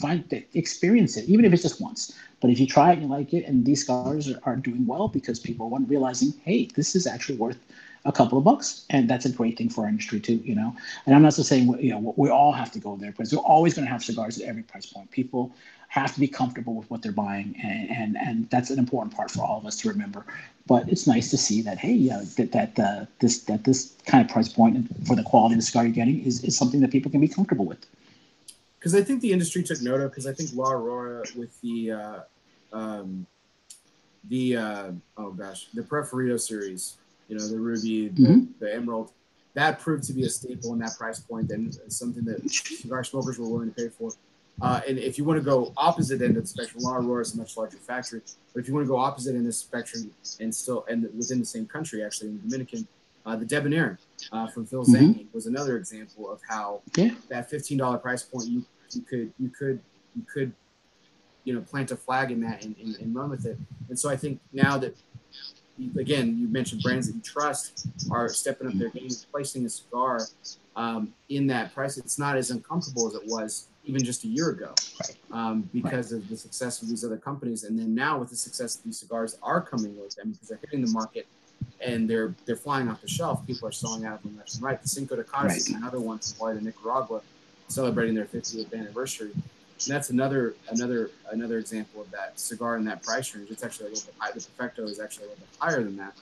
experience it, even if it's just once. But if you try it and you like it, and these cigars are doing well because people are realizing, hey, this is actually worth a couple of bucks, and that's a great thing for our industry too. And I'm not just saying we all have to go there, but we're always going to have cigars at every price point. People have to be comfortable with what they're buying, and that's an important part for all of us to remember. But it's nice to see that, hey, this kind of price point for the quality of the cigar you're getting is something that people can be comfortable with. Because I think the industry took note of, because I think La Aurora with the the Preferito series, you know, the Ruby, the Emerald, that proved to be a staple in that price point and something that cigar smokers were willing to pay for. And if you want to go opposite end of the spectrum, La Aurora is a much larger factory, but if you want to go opposite end of the spectrum and within the same country, actually in the Dominican, the Debonair from Phil Zangi was another example of how that $15 price point you could plant a flag in that and run with it. And so I think now that, again, you mentioned brands that you trust are stepping up their game, placing a cigar in that price. It's not as uncomfortable as it was even just a year ago because of the success of these other companies. And then now with the success of these cigars are coming with them because they're hitting the market and they're flying off the shelf. People are selling out of them left and right. The Cinco de Caras is another one from Florida, Nicaragua, celebrating their 50th anniversary. And that's another example of that cigar in that price range. It's actually a little bit high. The Perfecto is actually a little bit higher than that.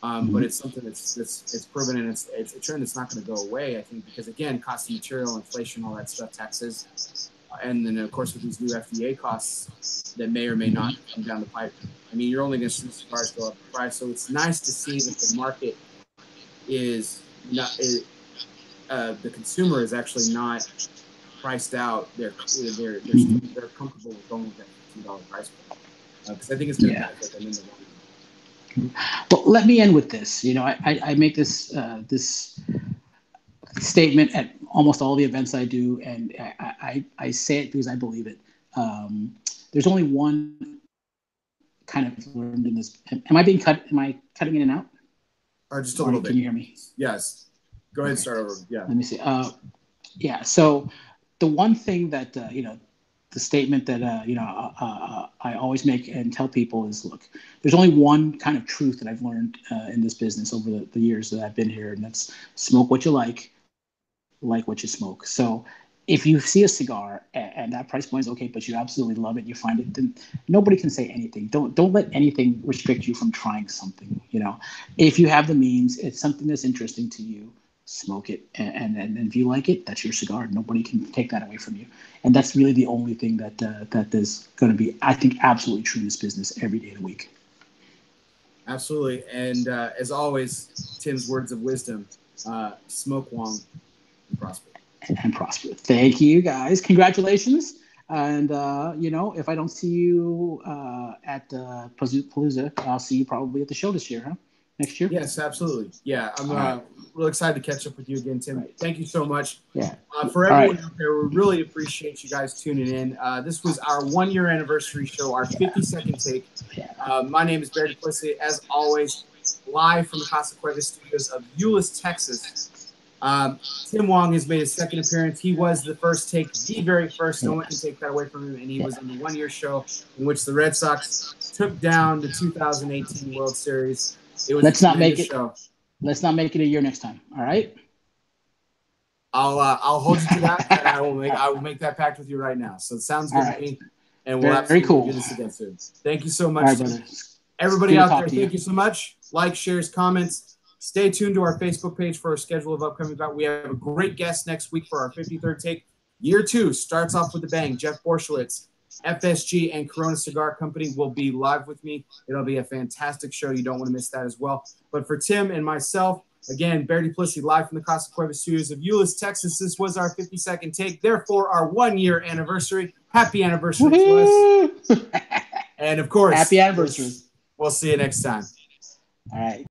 But it's something that's proven, and it's a trend that's not going to go away, I think, because, again, cost of material, inflation, all that stuff, taxes, and then, of course, with these new FDA costs that may or may not come down the pipe. I mean, you're only going to see cigars go up in price. So it's nice to see that the market is not the consumer is actually not priced out. They're comfortable with going with that $15 price point because I think it's going to benefit them in the long run. Well, let me end with this. You know, I make this this statement at almost all the events I do, and I say it because I believe it. There's only one kind of learned in this. Am I being cut? Am I cutting in and out? Or just a little bit. Can you hear me? Yes. Go ahead and start over. Yeah. Let me see. So the one thing that the statement that I always make and tell people is, look, there's only one kind of truth that I've learned in this business over the years that I've been here, and that's smoke what you like what you smoke. So if you see a cigar and that price point is okay, but you absolutely love it, you find it, then nobody can say anything. Don't let anything restrict you from trying something. You know, if you have the means, it's something that's interesting to you, smoke it, and if you like it, that's your cigar. Nobody can take that away from you, and that's really the only thing that is going to be, I think, absolutely true in this business every day of the week. Absolutely, and as always, Tim's words of wisdom: smoke Wong and prosper. And prosper. Thank you, guys. Congratulations. And if I don't see you at Palooza, I'll see you probably at the show this year, huh? Next year? Yes, absolutely. Yeah, I'm real excited to catch up with you again, Tim. Right. Thank you so much. Yeah. For everyone out there, we really appreciate you guys tuning in. This was our 1-year anniversary show, our 52nd take. Yeah. My name is Barry Duplessis, as always, live from the Casa Cuevas studios of Euless, Texas. Tim Wong has made his second appearance. He was the first take, the very first. No one can take that away from him. And he was on the 1-year show in which the Red Sox took down the 2018 World Series. It was Let's not make it a year next time. All right. I'll hold you to that. And I will make that pact with you right now. So it sounds good to me. And we'll absolutely do this again soon. Thank you so much. All right, everybody out there, thank you so much. Like, shares, comments. Stay tuned to our Facebook page for our schedule of upcoming events. We have a great guest next week for our 53rd take. Year 2 starts off with a bang. Jeff Borshowitz, FSG, and Corona Cigar Company will be live with me. It'll be a fantastic show. You don't want to miss that as well. But for Tim and myself, again, Barry Duplessis, live from the Casa Cuevas studios of Euless, Texas. This was our 52nd take. Therefore, our 1-year anniversary. Happy anniversary to us. And, of course, happy anniversary. We'll see you next time. All right.